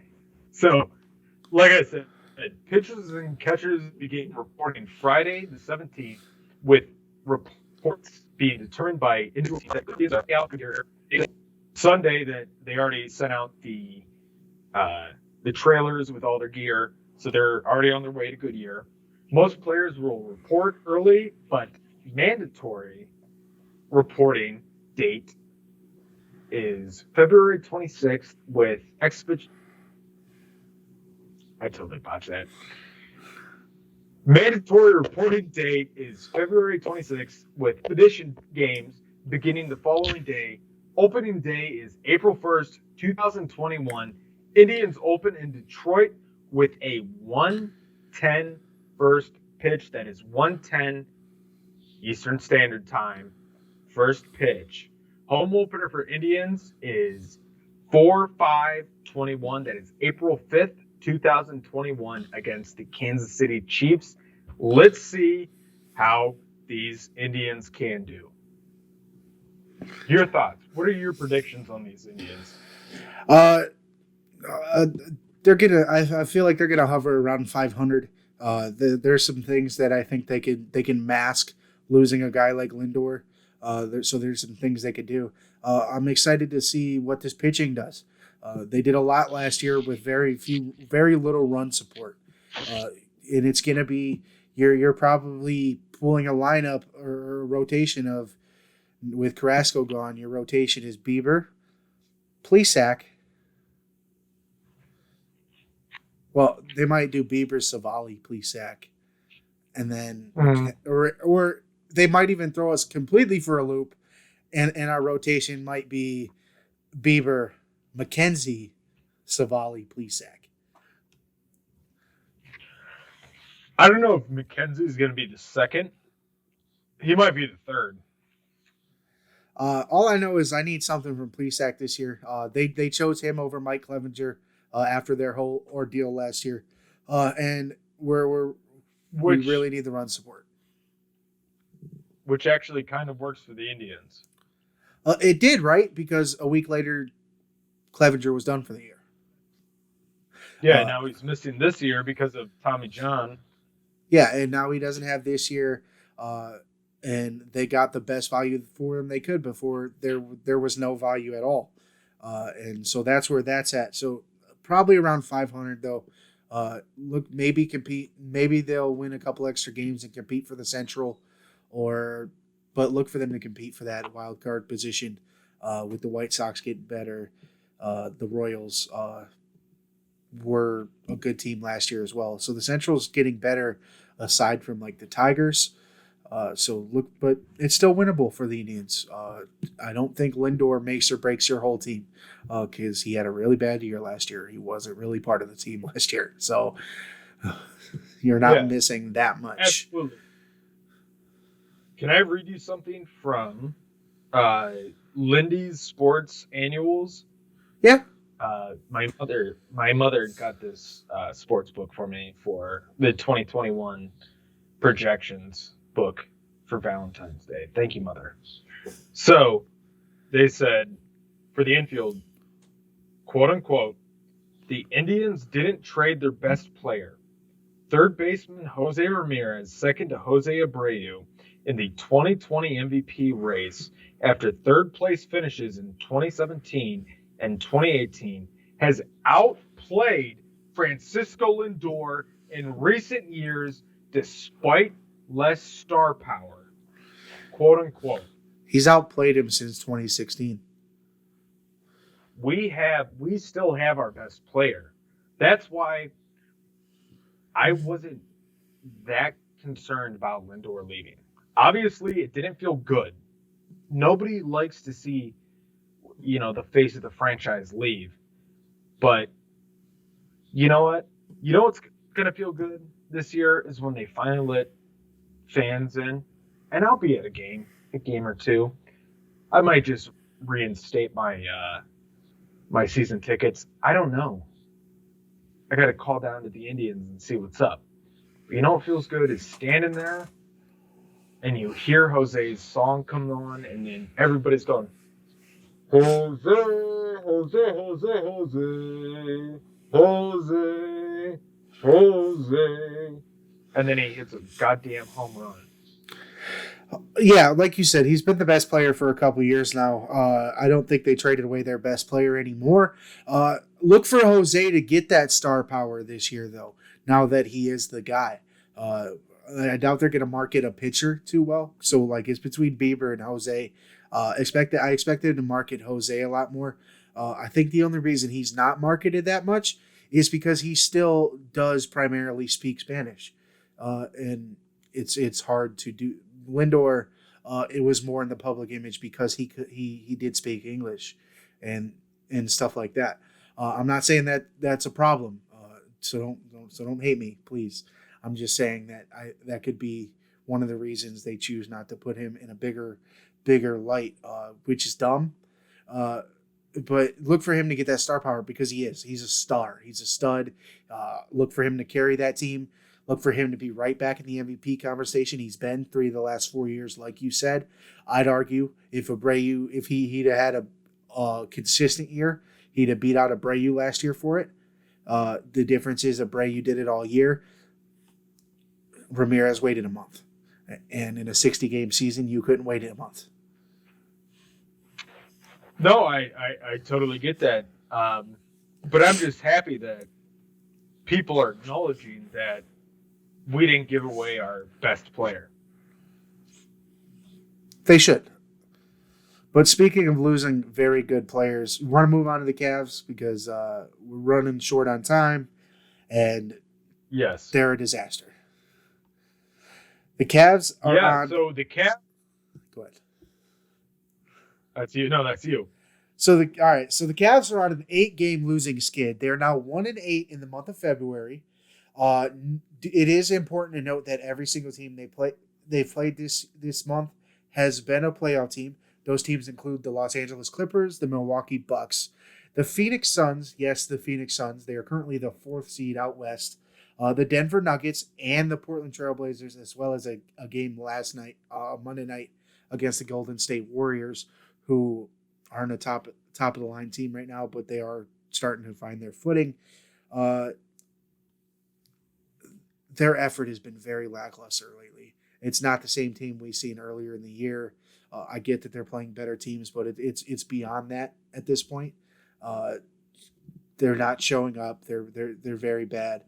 so, like I said, pitchers and catchers began reporting Friday the 17th, with reports being determined by individual teams that out here. Sunday that they already sent out the trailers with all their gear, so they're already on their way to Goodyear. Most players will report early, but mandatory reporting date is February 26th with exhibition. I totally botched that. Mandatory reporting date is February 26th with expedition games beginning the following day. Opening day is April 1st, 2021. Indians open in Detroit with a 1:10 first pitch. That is 1:10 Eastern Standard Time. First pitch. Home opener for Indians is 4/5/21. That is April 5th, 2021 against the Kansas City Chiefs. Let's see how these Indians can do. Your thoughts. What are your predictions on these Indians? They're gonna. I feel like they're gonna hover around 500. There's some things that I think they can mask losing a guy like Lindor. So there's some things they could do. I'm excited to see what this pitching does. They did a lot last year with very little run support, and it's gonna be you're probably pulling a lineup or a rotation of. With Carrasco gone, your rotation is Bieber, Plesac. Well, they might do Bieber, Savali, Plesac, and then or they might even throw us completely for a loop, and our rotation might be Bieber, McKenzie, Savali, Plesac. I don't know if McKenzie is going to be the second. He might be the third. All I know is I need something from Plesac this year. They chose him over Mike Clevenger after their whole ordeal last year, and we really need the run support. Which actually kind of works for the Indians. It did, right? Because a week later, Clevenger was done for the year. Yeah, now he's missing this year because of Tommy John. Yeah, and now he doesn't have this year. And they got the best value for him they could before there was no value at all. And so that's where that's at. So probably around 500 though. Look, maybe compete. Maybe they'll win a couple extra games and compete for the Central, but look for them to compete for that wild card position. With the White Sox getting better, the Royals were a good team last year as well. So the Central's getting better aside from like the Tigers. So look, but it's still winnable for the Indians. I don't think Lindor makes or breaks your whole team because he had a really bad year last year. He wasn't really part of the team last year. So you're not missing that much. Absolutely. Can I read you something from Lindy's Sports Annuals? Yeah. my mother got this sports book for me for the 2021 projections book for Valentine's Day. Thank you, Mother. So they said for the infield, quote unquote, the Indians didn't trade their best player. Third baseman Jose Ramirez, second to Jose Abreu in the 2020 MVP race after third place finishes in 2017 and 2018, has outplayed Francisco Lindor in recent years despite less star power. Quote unquote. He's outplayed him since 2016. We still have our best player. That's why I wasn't that concerned about Lindor leaving. Obviously, it didn't feel good. Nobody likes to see, the face of the franchise leave. But you know what? You know what's going to feel good this year is when they finally let fans in. And I'll be at a game or two. I might just reinstate my my season tickets. I don't know. I got to call down to the Indians and see what's up. But you know what feels good is standing there and you hear Jose's song come on and then everybody's going, Jose, Jose, Jose, Jose, Jose, Jose. And then he hits a goddamn home run. Yeah, like you said, he's been the best player for a couple years now. I don't think they traded away their best player anymore. Look for Jose to get that star power this year, though, now that he is the guy. I doubt they're going to market a pitcher too well. So, it's between Bieber and Jose. I expected to market Jose a lot more. I think the only reason he's not marketed that much is because he still does primarily speak Spanish. And it's hard to do. Lindor, it was more in the public image because he did speak English and stuff like that. I'm not saying that that's a problem. So don't hate me, please. I'm just saying that that could be one of the reasons they choose not to put him in a bigger light, which is dumb. But look for him to get that star power because he is. He's a star. He's a stud. Look for him to carry that team. Look for him to be right back in the MVP conversation. He's been 3 of the last 4 years, like you said. I'd argue if he'd have had a consistent year, he'd have beat out Abreu last year for it. The difference is Abreu did it all year. Ramirez waited a month. And in a 60-game season, you couldn't wait a month. No, I totally get that. But I'm just happy that people are acknowledging that we didn't give away our best player. They should. But speaking of losing very good players, we want to move on to the Cavs because we're running short on time, and yes, they're a disaster. The Cavs are on. So the Cavs. Go ahead. That's you. No, that's you. So the Cavs are on an 8-game losing skid. They are now 1-8 in the month of February. It is important to note that every single team they've played this month has been a playoff team. Those teams include the Los Angeles Clippers, the Milwaukee Bucks, the Phoenix Suns. Yes, the Phoenix Suns. They are currently the 4th seed out west. The Denver Nuggets and the Portland Trailblazers, as well as a game last night, Monday night, against the Golden State Warriors, who aren't a top of the line team right now, but they are starting to find their footing. Their effort has been very lackluster lately. It's not the same team we've seen earlier in the year. I get that they're playing better teams, but it's beyond that at this point. They're not showing up. They're very bad.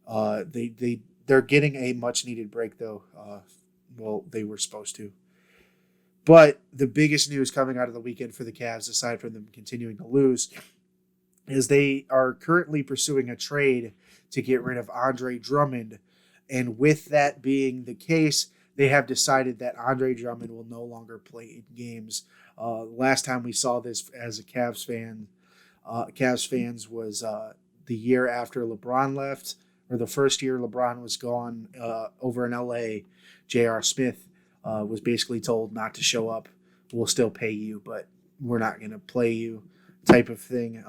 They're getting a much needed break though. Well, they were supposed to. But the biggest news coming out of the weekend for the Cavs, aside from them continuing to lose, is they are currently pursuing a trade to get rid of Andre Drummond. And with that being the case, they have decided that Andre Drummond will no longer play in games. Last time we saw this as a Cavs fans was the year after LeBron left, or the first year LeBron was gone over in LA. J.R. Smith was basically told not to show up. We'll still pay you, but we're not going to play you type of thing.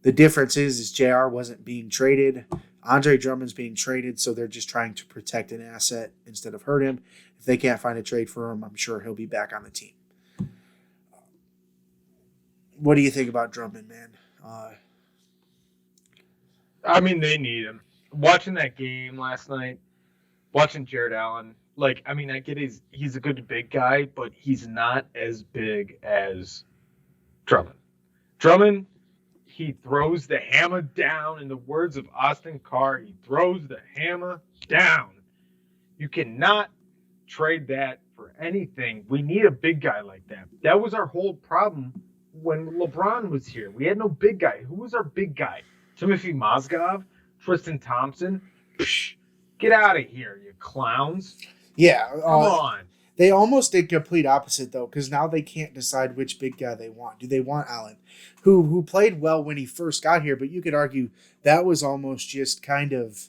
The difference is JR wasn't being traded. Andre Drummond's being traded, so they're just trying to protect an asset instead of hurt him. If they can't find a trade for him, I'm sure he'll be back on the team. What do you think about Drummond, man? I mean, they need him. Watching that game last night, watching Jared Allen, I get he's a good big guy, but he's not as big as Drummond. Drummond, he throws the hammer down. In the words of Austin Carr, he throws the hammer down. You cannot trade that for anything. We need a big guy like that. That was our whole problem when LeBron was here. We had no big guy. Who was our big guy? Timothy Mozgov? Tristan Thompson? Psh, get out of here, you clowns. Yeah. Come on. They almost did complete opposite, though, because now they can't decide which big guy they want. Do they want Allen, who played well when he first got here, but you could argue that was almost just kind of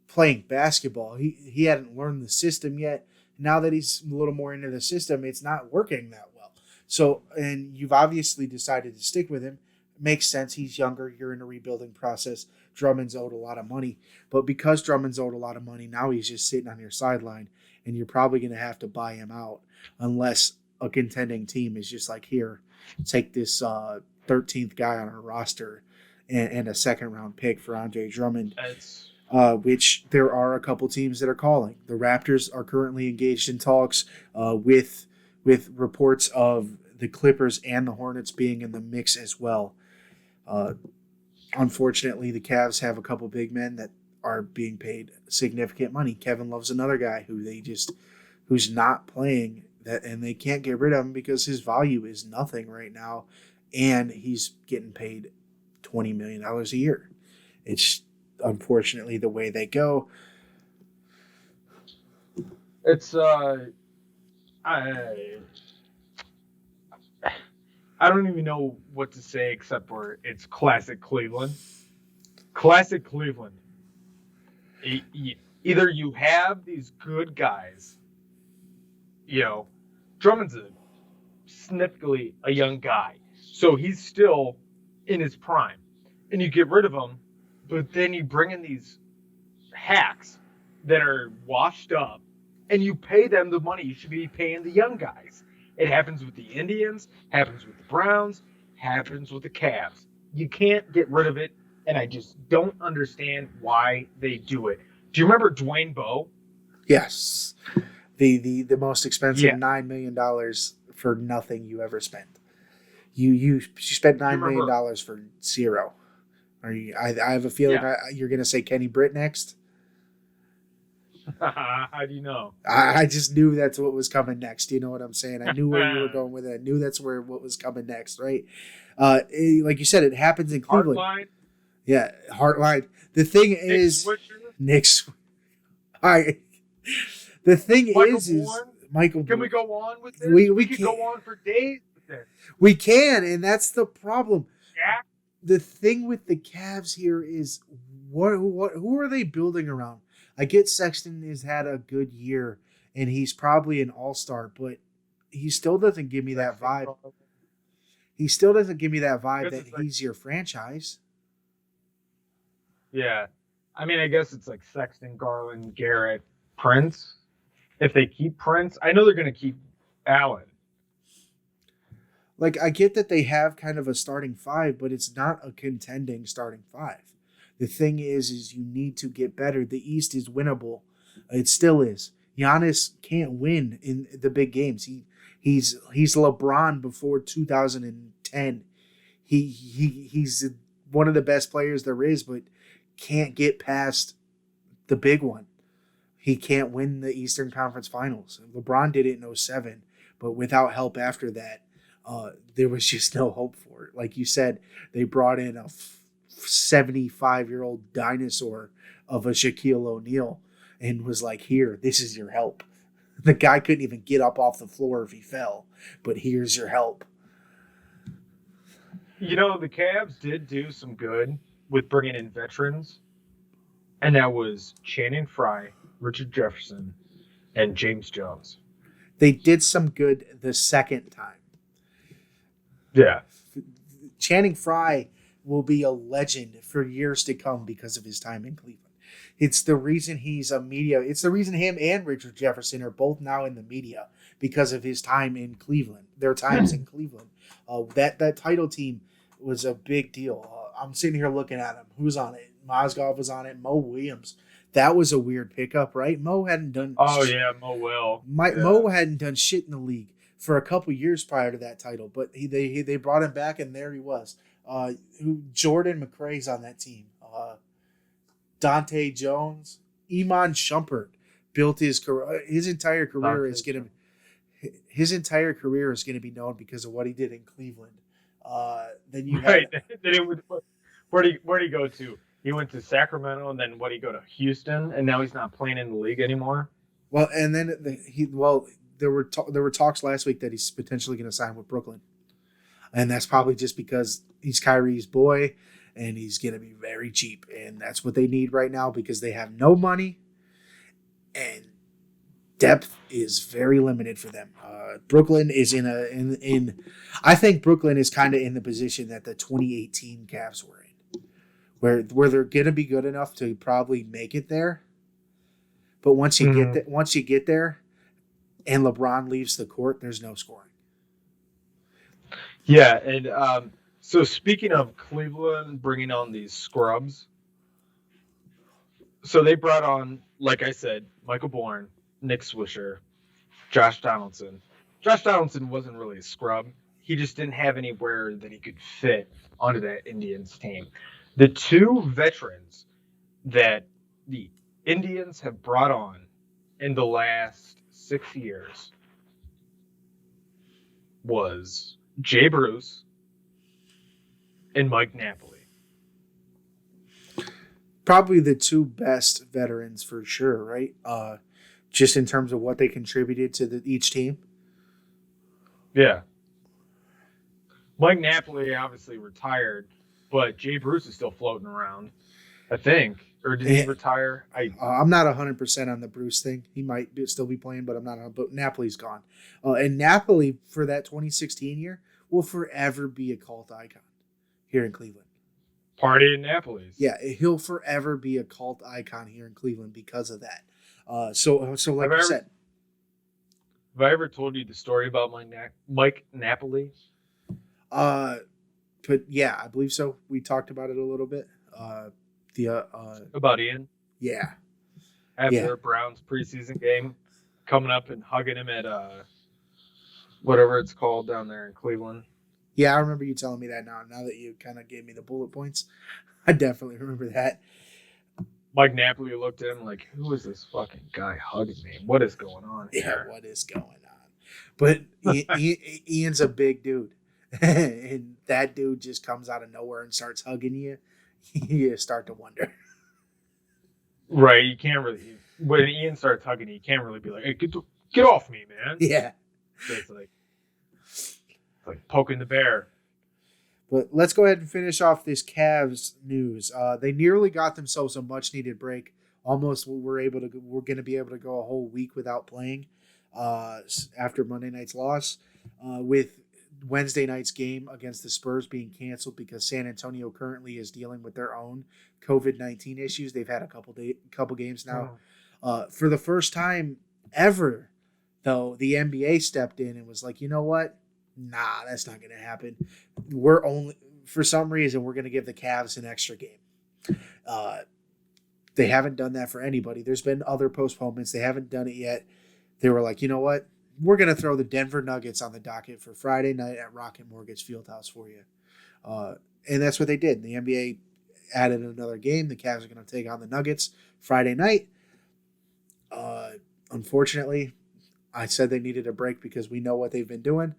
playing basketball. He hadn't learned the system yet. Now that he's a little more into the system, it's not working that well. So, and you've obviously decided to stick with him. Makes sense. He's younger. You're in a rebuilding process. Drummond's owed a lot of money. But because Drummond's owed a lot of money, now he's just sitting on your sideline, and you're probably going to have to buy him out unless a contending team is just like, here, take this 13th guy on our roster and a second-round pick for Andre Drummond, which there are a couple teams that are calling. The Raptors are currently engaged in talks with reports of the Clippers and the Hornets being in the mix as well. Unfortunately, the Cavs have a couple big men that are being paid significant money. Kevin Love's another guy who's not playing that, and they can't get rid of him because his value is nothing right now, and he's getting paid $20 million a year. It's unfortunately the way they go. It's I don't even know what to say except for it's classic Cleveland. Classic Cleveland. Either you have these good guys, Drummond's significantly a young guy, so he's still in his prime, and you get rid of him, but then you bring in these hacks that are washed up, and you pay them the money you should be paying the young guys. It happens with the Indians, happens with the Browns, happens with the Cavs. You can't get rid of it, and I just don't understand why they do it. Do you remember Dwayne Bowe? Yes. The most expensive $9 million for nothing you ever spent. You spent $9 million for zero. I have a feeling you're going to say Kenny Britt next. How do you know? I just knew that's what was coming next. You know what I'm saying? I knew where you were going with it. I knew that's what was coming next, right? Like you said, it happens in Cleveland. Heartline? Yeah, Heartline. The thing is, Nick's. All right. The thing is Michael. Can we go on with this? We can go on for days with this. We can, and that's the problem. Yeah. The thing with the Cavs here is who are they building around? I get Sexton has had a good year, and he's probably an all-star, but he still doesn't give me that vibe. He still doesn't give me that vibe that he's your franchise. Yeah. I mean, I guess it's like Sexton, Garland, Garrett, Prince. If they keep Prince, I know they're going to keep Allen. Like, I get that they have kind of a starting five, but it's not a contending starting five. The thing is you need to get better. The East is winnable. It still is. Giannis can't win in the big games. He's LeBron before 2010. He's one of the best players there is, but can't get past the big one. He can't win the Eastern Conference Finals. LeBron did it in 2007, but without help after that, there was just no hope for it. Like you said, they brought in a 75-year-old dinosaur of a Shaquille O'Neal and was like, here, this is your help. The guy couldn't even get up off the floor if he fell, but here's your help. The Cavs did do some good with bringing in veterans, and that was Channing Frye, Richard Jefferson, and James Jones. They did some good the second time. Yeah. Channing Frye will be a legend for years to come because of his time in Cleveland. It's the reason he's a media. It's the reason him and Richard Jefferson are both now in the media because of his time in Cleveland. Their times in Cleveland. That title team was a big deal. I'm sitting here looking at him. Who's on it? Mozgov was on it. Mo Williams. That was a weird pickup, right? Mo hadn't done. Oh yeah, Mo will. Mo hadn't done shit in the league for a couple years prior to that title, but they brought him back, and there he was. Jordan McRae's on that team. Dante Jones, Iman Shumpert built his career. His entire career is going to be known because of what he did in Cleveland. Then you where'd he go to? He went to Sacramento, and then he go to Houston, and now he's not playing in the league anymore. Well, and then there were talks last week that he's potentially going to sign with Brooklyn, and that's probably just because he's Kyrie's boy, and he's going to be very cheap, and that's what they need right now because they have no money, and depth is very limited for them. Brooklyn is I think Brooklyn is kind of in the position that the 2018 Cavs were in, where they're going to be good enough to probably make it there. But once you get there, and LeBron leaves the court, there's no scoring. Yeah, and so speaking of Cleveland bringing on these scrubs, so they brought on, like I said, Michael Bourne, Nick Swisher, Josh Donaldson. Josh Donaldson wasn't really a scrub. He just didn't have anywhere that he could fit onto that Indians team. The two veterans that the Indians have brought on in the last 6 years was Jay Bruce and Mike Napoli. Probably the two best veterans for sure, right? Just in terms of what they contributed to each team. Yeah. Mike Napoli obviously retired, but Jay Bruce is still floating around, I think. Or did he retire? I'm not 100% on the Bruce thing. He might still be playing, but I'm not on. But Napoli's gone. And Napoli, for that 2016 year, will forever be a cult icon here in Cleveland. Party in Napoli. Yeah, he'll forever be a cult icon here in Cleveland because of that. So like I said. Have I ever told you the story about Mike Napoli? But yeah, I believe so. We talked about it a little bit. About Ian? Yeah. After the Browns preseason game, coming up and hugging him at whatever it's called down there in Cleveland. Yeah, I remember you telling me that now. Now that you kind of gave me the bullet points, I definitely remember that. Mike Napoli looked at him like, who is this fucking guy hugging me? What is going on here? Yeah, what is going on? But Ian's a big dude. And that dude just comes out of nowhere and starts hugging you. You start to wonder. Right, you can't really. When Ian starts hugging you, can't really be like, hey, get off me, man. Yeah. So it's like poking the bear. But let's go ahead and finish off this Cavs news. They nearly got themselves a much-needed break. Almost we're going to be able to go a whole week without playing after Monday night's loss, with Wednesday night's game against the Spurs being canceled because San Antonio currently is dealing with their own COVID-19 issues. They've had a couple games now. For the first time ever, though, the NBA stepped in and was like, you know what? Nah, that's not going to happen. For some reason, we're going to give the Cavs an extra game. They haven't done that for anybody. There's been other postponements. They haven't done it yet. They were like, you know what? We're going to throw the Denver Nuggets on the docket for Friday night at Rocket Mortgage Fieldhouse for you. And that's what they did. The NBA added another game. The Cavs are going to take on the Nuggets Friday night. Unfortunately, I said they needed a break because we know what they've been doing.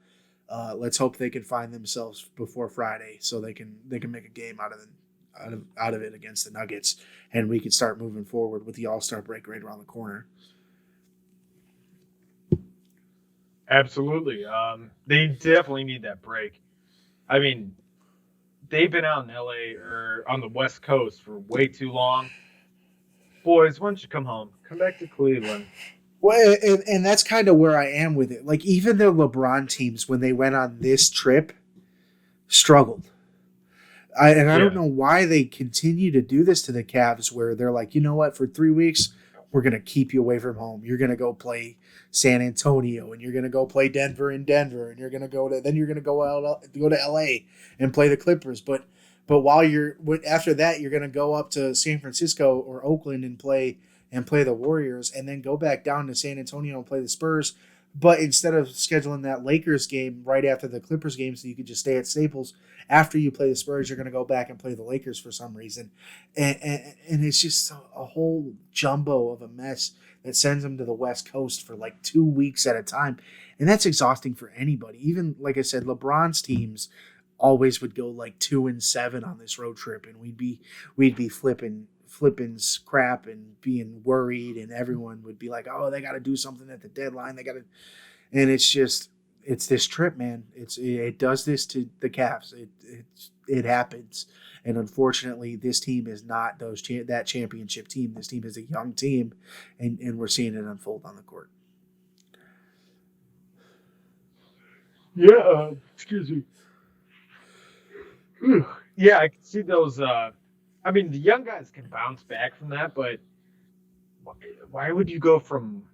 Let's hope they can find themselves before Friday so they can make a game out of it against the Nuggets, and we can start moving forward with the All-Star break right around the corner. Absolutely. They definitely need that break. I mean, they've been out in LA or on the West Coast for way too long. Boys, why don't you come home? Come back to Cleveland. Well, and that's kind of where I am with it. Like, even the LeBron teams, when they went on this trip, struggled. I don't know why they continue to do this to the Cavs, where they're like, you know what, for 3 weeks, we're going to keep you away from home. You're going to go play San Antonio, and you're going to go play Denver, and you're going to go to LA and play the Clippers. But after that, you're going to go up to San Francisco or Oakland and play the Warriors, and then go back down to San Antonio and play the Spurs. But instead of scheduling that Lakers game right after the Clippers game so you could just stay at Staples, after you play the Spurs, you're going to go back and play the Lakers for some reason. And it's just a whole jumbo of a mess that sends them to the West Coast for like 2 weeks at a time. And that's exhausting for anybody. Even, like I said, LeBron's teams always would go like 2-7 on this road trip, and we'd be flipping crap and being worried, and everyone would be like, oh, they got to do something at the deadline. And it's this trip, man. It does this to the Cavs. It happens. And unfortunately, this team is not that championship team. This team is a young team, and we're seeing it unfold on the court. Yeah, excuse me. Yeah, I can see those. I mean, the young guys can bounce back from that, but why would you go from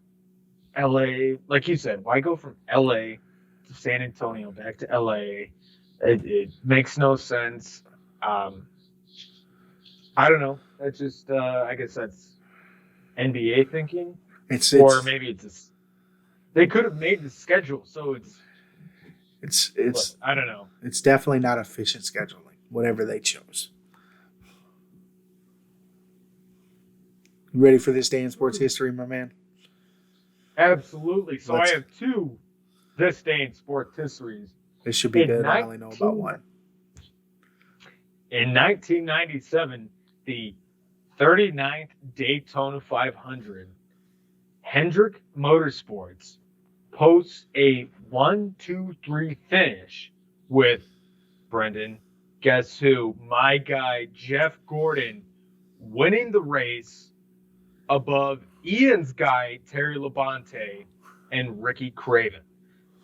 LA, like you said, why go from LA to San Antonio back to LA? It makes no sense. I don't know. That's just, I guess that's NBA thinking. Or maybe it's just, they could have made the schedule so it's I don't know. It's definitely not efficient scheduling, whatever they chose. You ready for this day in sports history, my man? Absolutely. So I have two this day in sports histories. This should be good. I only know about one. In 1997, the 39th Daytona 500, Hendrick Motorsports posts a 1-2-3 finish with, Brendan, guess who? My guy, Jeff Gordon, winning the race above Ian's guy, Terry Labonte, and Ricky Craven.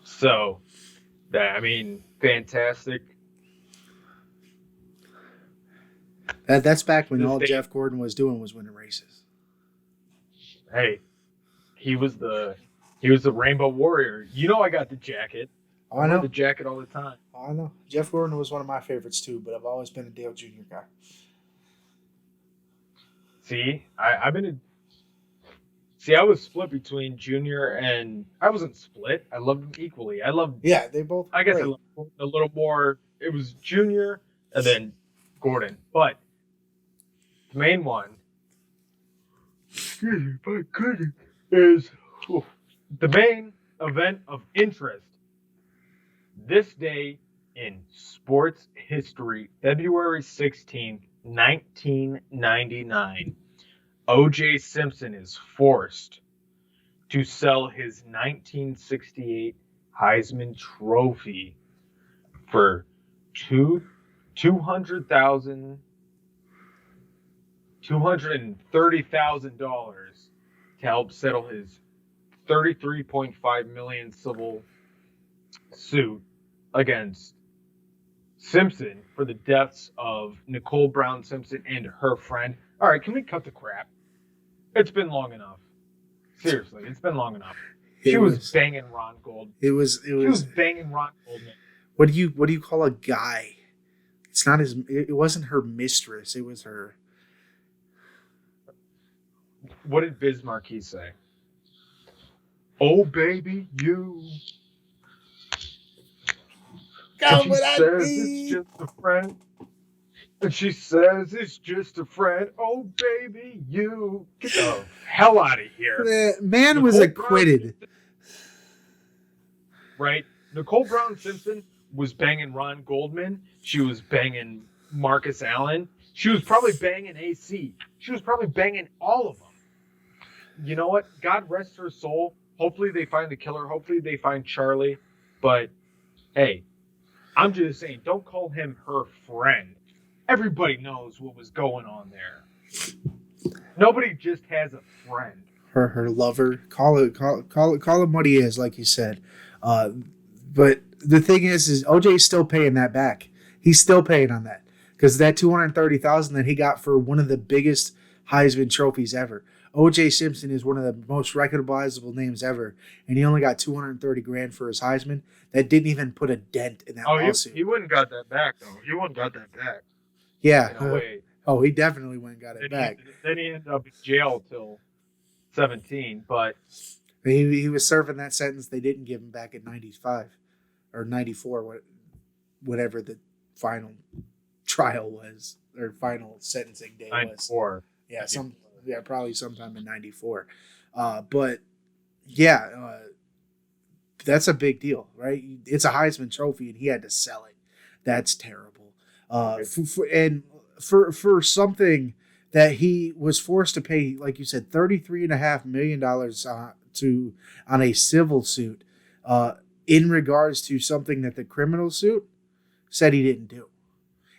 So, fantastic. That's back when all Jeff Gordon was doing was winning races. Hey, he was the Rainbow Warrior. You know I got the jacket. Oh, I know. I wear the jacket all the time. Oh, I know. Jeff Gordon was one of my favorites too, but I've always been a Dale Jr. guy. See, I was split between Junior and I wasn't split. I loved them equally. They both. I guess I loved a little more. It was Junior and then Gordon, but the main one, excuse me, my goodness, is the main event of interest this day in sports history, February 16th, 1999. O.J. Simpson is forced to sell his 1968 Heisman Trophy for $230,000 to help settle his $33.5 million civil suit against Simpson for the deaths of Nicole Brown Simpson and her friend. All right, can we cut the crap? It's been long enough. Seriously, it's been long enough. She was banging Ron Goldman. She was banging Ron Goldman. What do you call a guy? It's not his. It wasn't her mistress. It was her. What did Biz Marquis say? Oh baby, you. Come with it's just a friend. And she says it's just a friend. Oh baby, you. Get the hell out of here. The man was acquitted. Right? Nicole Brown Simpson was banging Ron Goldman. She was banging Marcus Allen. She was probably banging AC. She was probably banging all of them. You know what? God rest her soul. Hopefully they find the killer. Hopefully they find Charlie. But, hey, I'm just saying, don't call him her friend. Everybody knows what was going on there. Nobody just has a friend. Her lover. Call him what he is, like you said. But the thing is OJ's still paying that back. He's still paying on that. because that $230,000 that he got for one of the biggest Heisman trophies ever. O.J. Simpson is one of the most recognizable names ever, and he only got $230,000 for his Heisman. That didn't even put a dent in that lawsuit. He wouldn't got that back though. He wouldn't got that back. Yeah. In a way. Oh, he definitely went and got it back. Then he ended up in jail till 17, but he was serving that sentence they didn't give him back in 95 or 94, whatever the final trial was, or final sentencing day 94. Was. Yeah, probably sometime in 94. But yeah, that's a big deal, right? It's a Heisman Trophy, and he had to sell it. That's terrible. For something that he was forced to pay, like you said, $33.5 million on a civil suit, in regards to something that the criminal suit said he didn't do.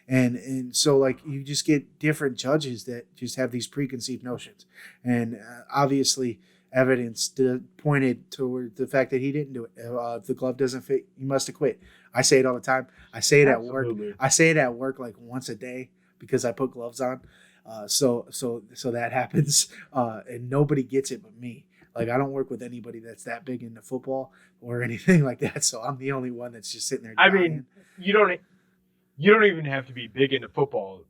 And so, like, you just get different judges that just have these preconceived notions. And obviously, evidence pointed toward the fact that he didn't do it. If the glove doesn't fit, you must have quit. I say it all the time. I say it Absolutely. at work. I say it at work like once a day because I put gloves on. So that happens. And nobody gets it but me. Like, I don't work with anybody that's that big into football or anything like that. So I'm the only one that's just sitting there dying. I mean, you don't even have to be big into football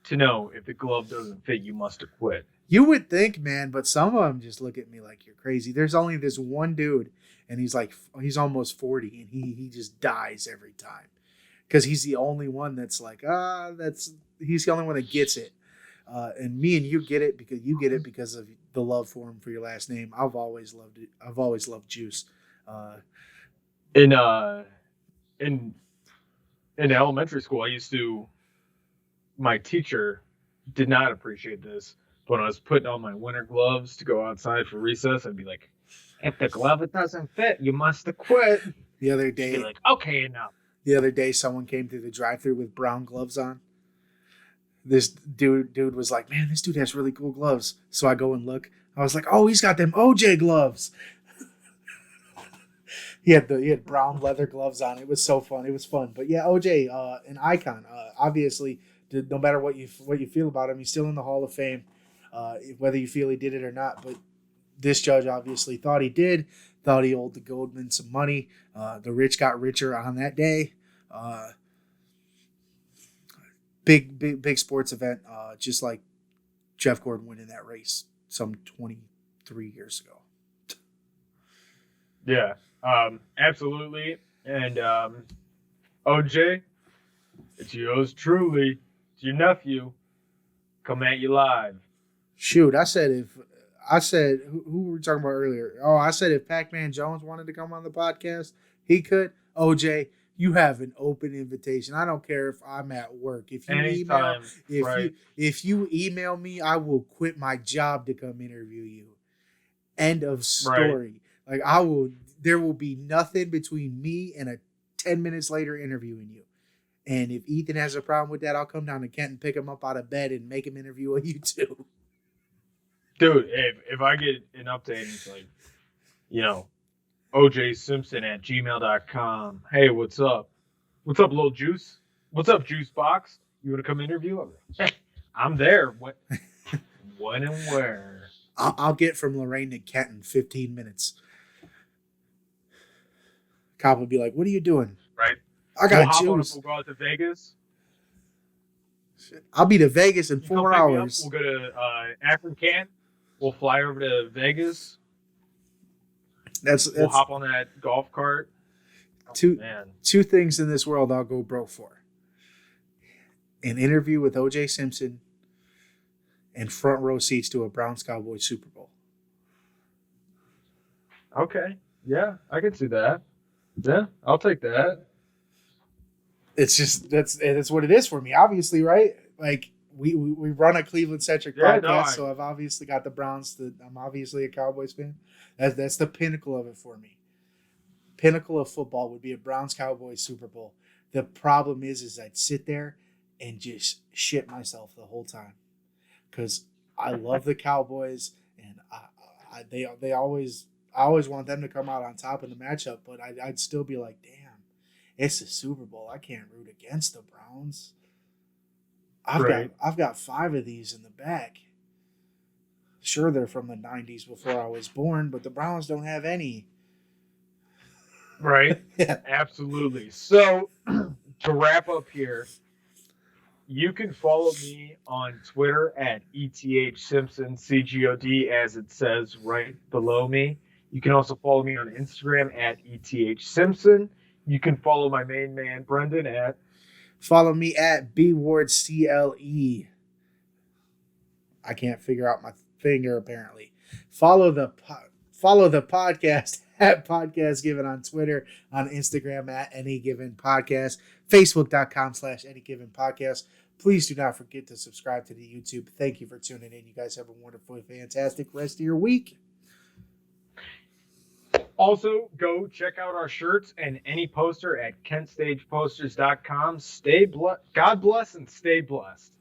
to know if the glove doesn't fit, you must have quit. You would think, man, but some of them just look at me like you're crazy. There's only this one dude, and he's almost 40, and he just dies every time because he's the only one that's like, he's the only one that gets it. And me and you get it because of the love for him for your last name. I've always loved it. I've always loved Juice. In elementary school, my teacher did not appreciate this. But when I was putting on my winter gloves to go outside for recess, I'd be like, if the glove doesn't fit, you must have quit. The other day, She'd be like, okay, enough. The other day, someone came through the drive-thru with brown gloves on. This dude was like, man, this dude has really cool gloves. So I go and look. I was like, oh, he's got them OJ gloves. He had brown leather gloves on. It was so fun. It was fun. But yeah, OJ, an icon. Obviously, no matter what you feel about him, he's still in the Hall of Fame. Whether you feel he did it or not, but this judge obviously thought he did. Thought he owed the Goldman some money. The rich got richer on that day. Big sports event, just like Jeff Gordon winning that race some 23 years ago. Yeah, absolutely. And OJ, it's yours truly. It's your nephew. Come at you live. Shoot, I said who were we talking about earlier? Oh, I said if Pac-Man Jones wanted to come on the podcast, he could. OJ, you have an open invitation. I don't care if I'm at work. If you email me, I will quit my job to come interview you. End of story. Right. Like there will be nothing between me and a 10 minutes later interviewing you. And if Ethan has a problem with that, I'll come down to Kent and pick him up out of bed and make him interview you too. Dude, if I get an update, it's like, OJ Simpson at gmail.com. Hey, what's up? What's up, little Juice? What's up, Juice Box? You want to come interview? I'm there. What? When and where? I'll get from Lorraine to Kent in 15 minutes. Cop will be like, what are you doing? Right. I got Juice. We'll go out to Vegas. I'll be to Vegas in 4 hours. We'll go to Akron, Can. We'll fly over to Vegas. We'll hop on that golf cart. Two things in this world I'll go broke for: an interview with O.J. Simpson and front row seats to a Browns Cowboys Super Bowl. Okay, yeah, I can see that. Yeah, I'll take that. It's just that's what it is for me, obviously, right? Like we run a Cleveland centric podcast, so I've obviously got the Browns. I'm obviously a Cowboys fan. That's the pinnacle of it for me. Pinnacle of football would be a Browns Cowboys Super Bowl. The problem is I'd sit there and just shit myself the whole time because I love the Cowboys and I always want them to come out on top in the matchup, but I'd still be like, damn, it's the Super Bowl. I can't root against the Browns. I've got 5 of these in the back. Sure, they're from the 90s before I was born, but the Browns don't have any. Right? Yeah. Absolutely. So, to wrap up here, you can follow me on Twitter at ETH Simpson, CGOD, as it says right below me. You can also follow me on Instagram at ETH Simpson. You can follow my main man, Brendan, at... Follow me at BWardCLE. I can't figure out my finger, apparently. Follow the podcast at Podcast Given on Twitter, on Instagram at Any Given Podcast, Facebook.com/Any Given Podcast. Please do not forget to subscribe to the YouTube. Thank you for tuning in. You guys have a wonderfully fantastic rest of your week. Also, go check out our shirts and any poster at KentStagePosters.com. God bless and stay blessed.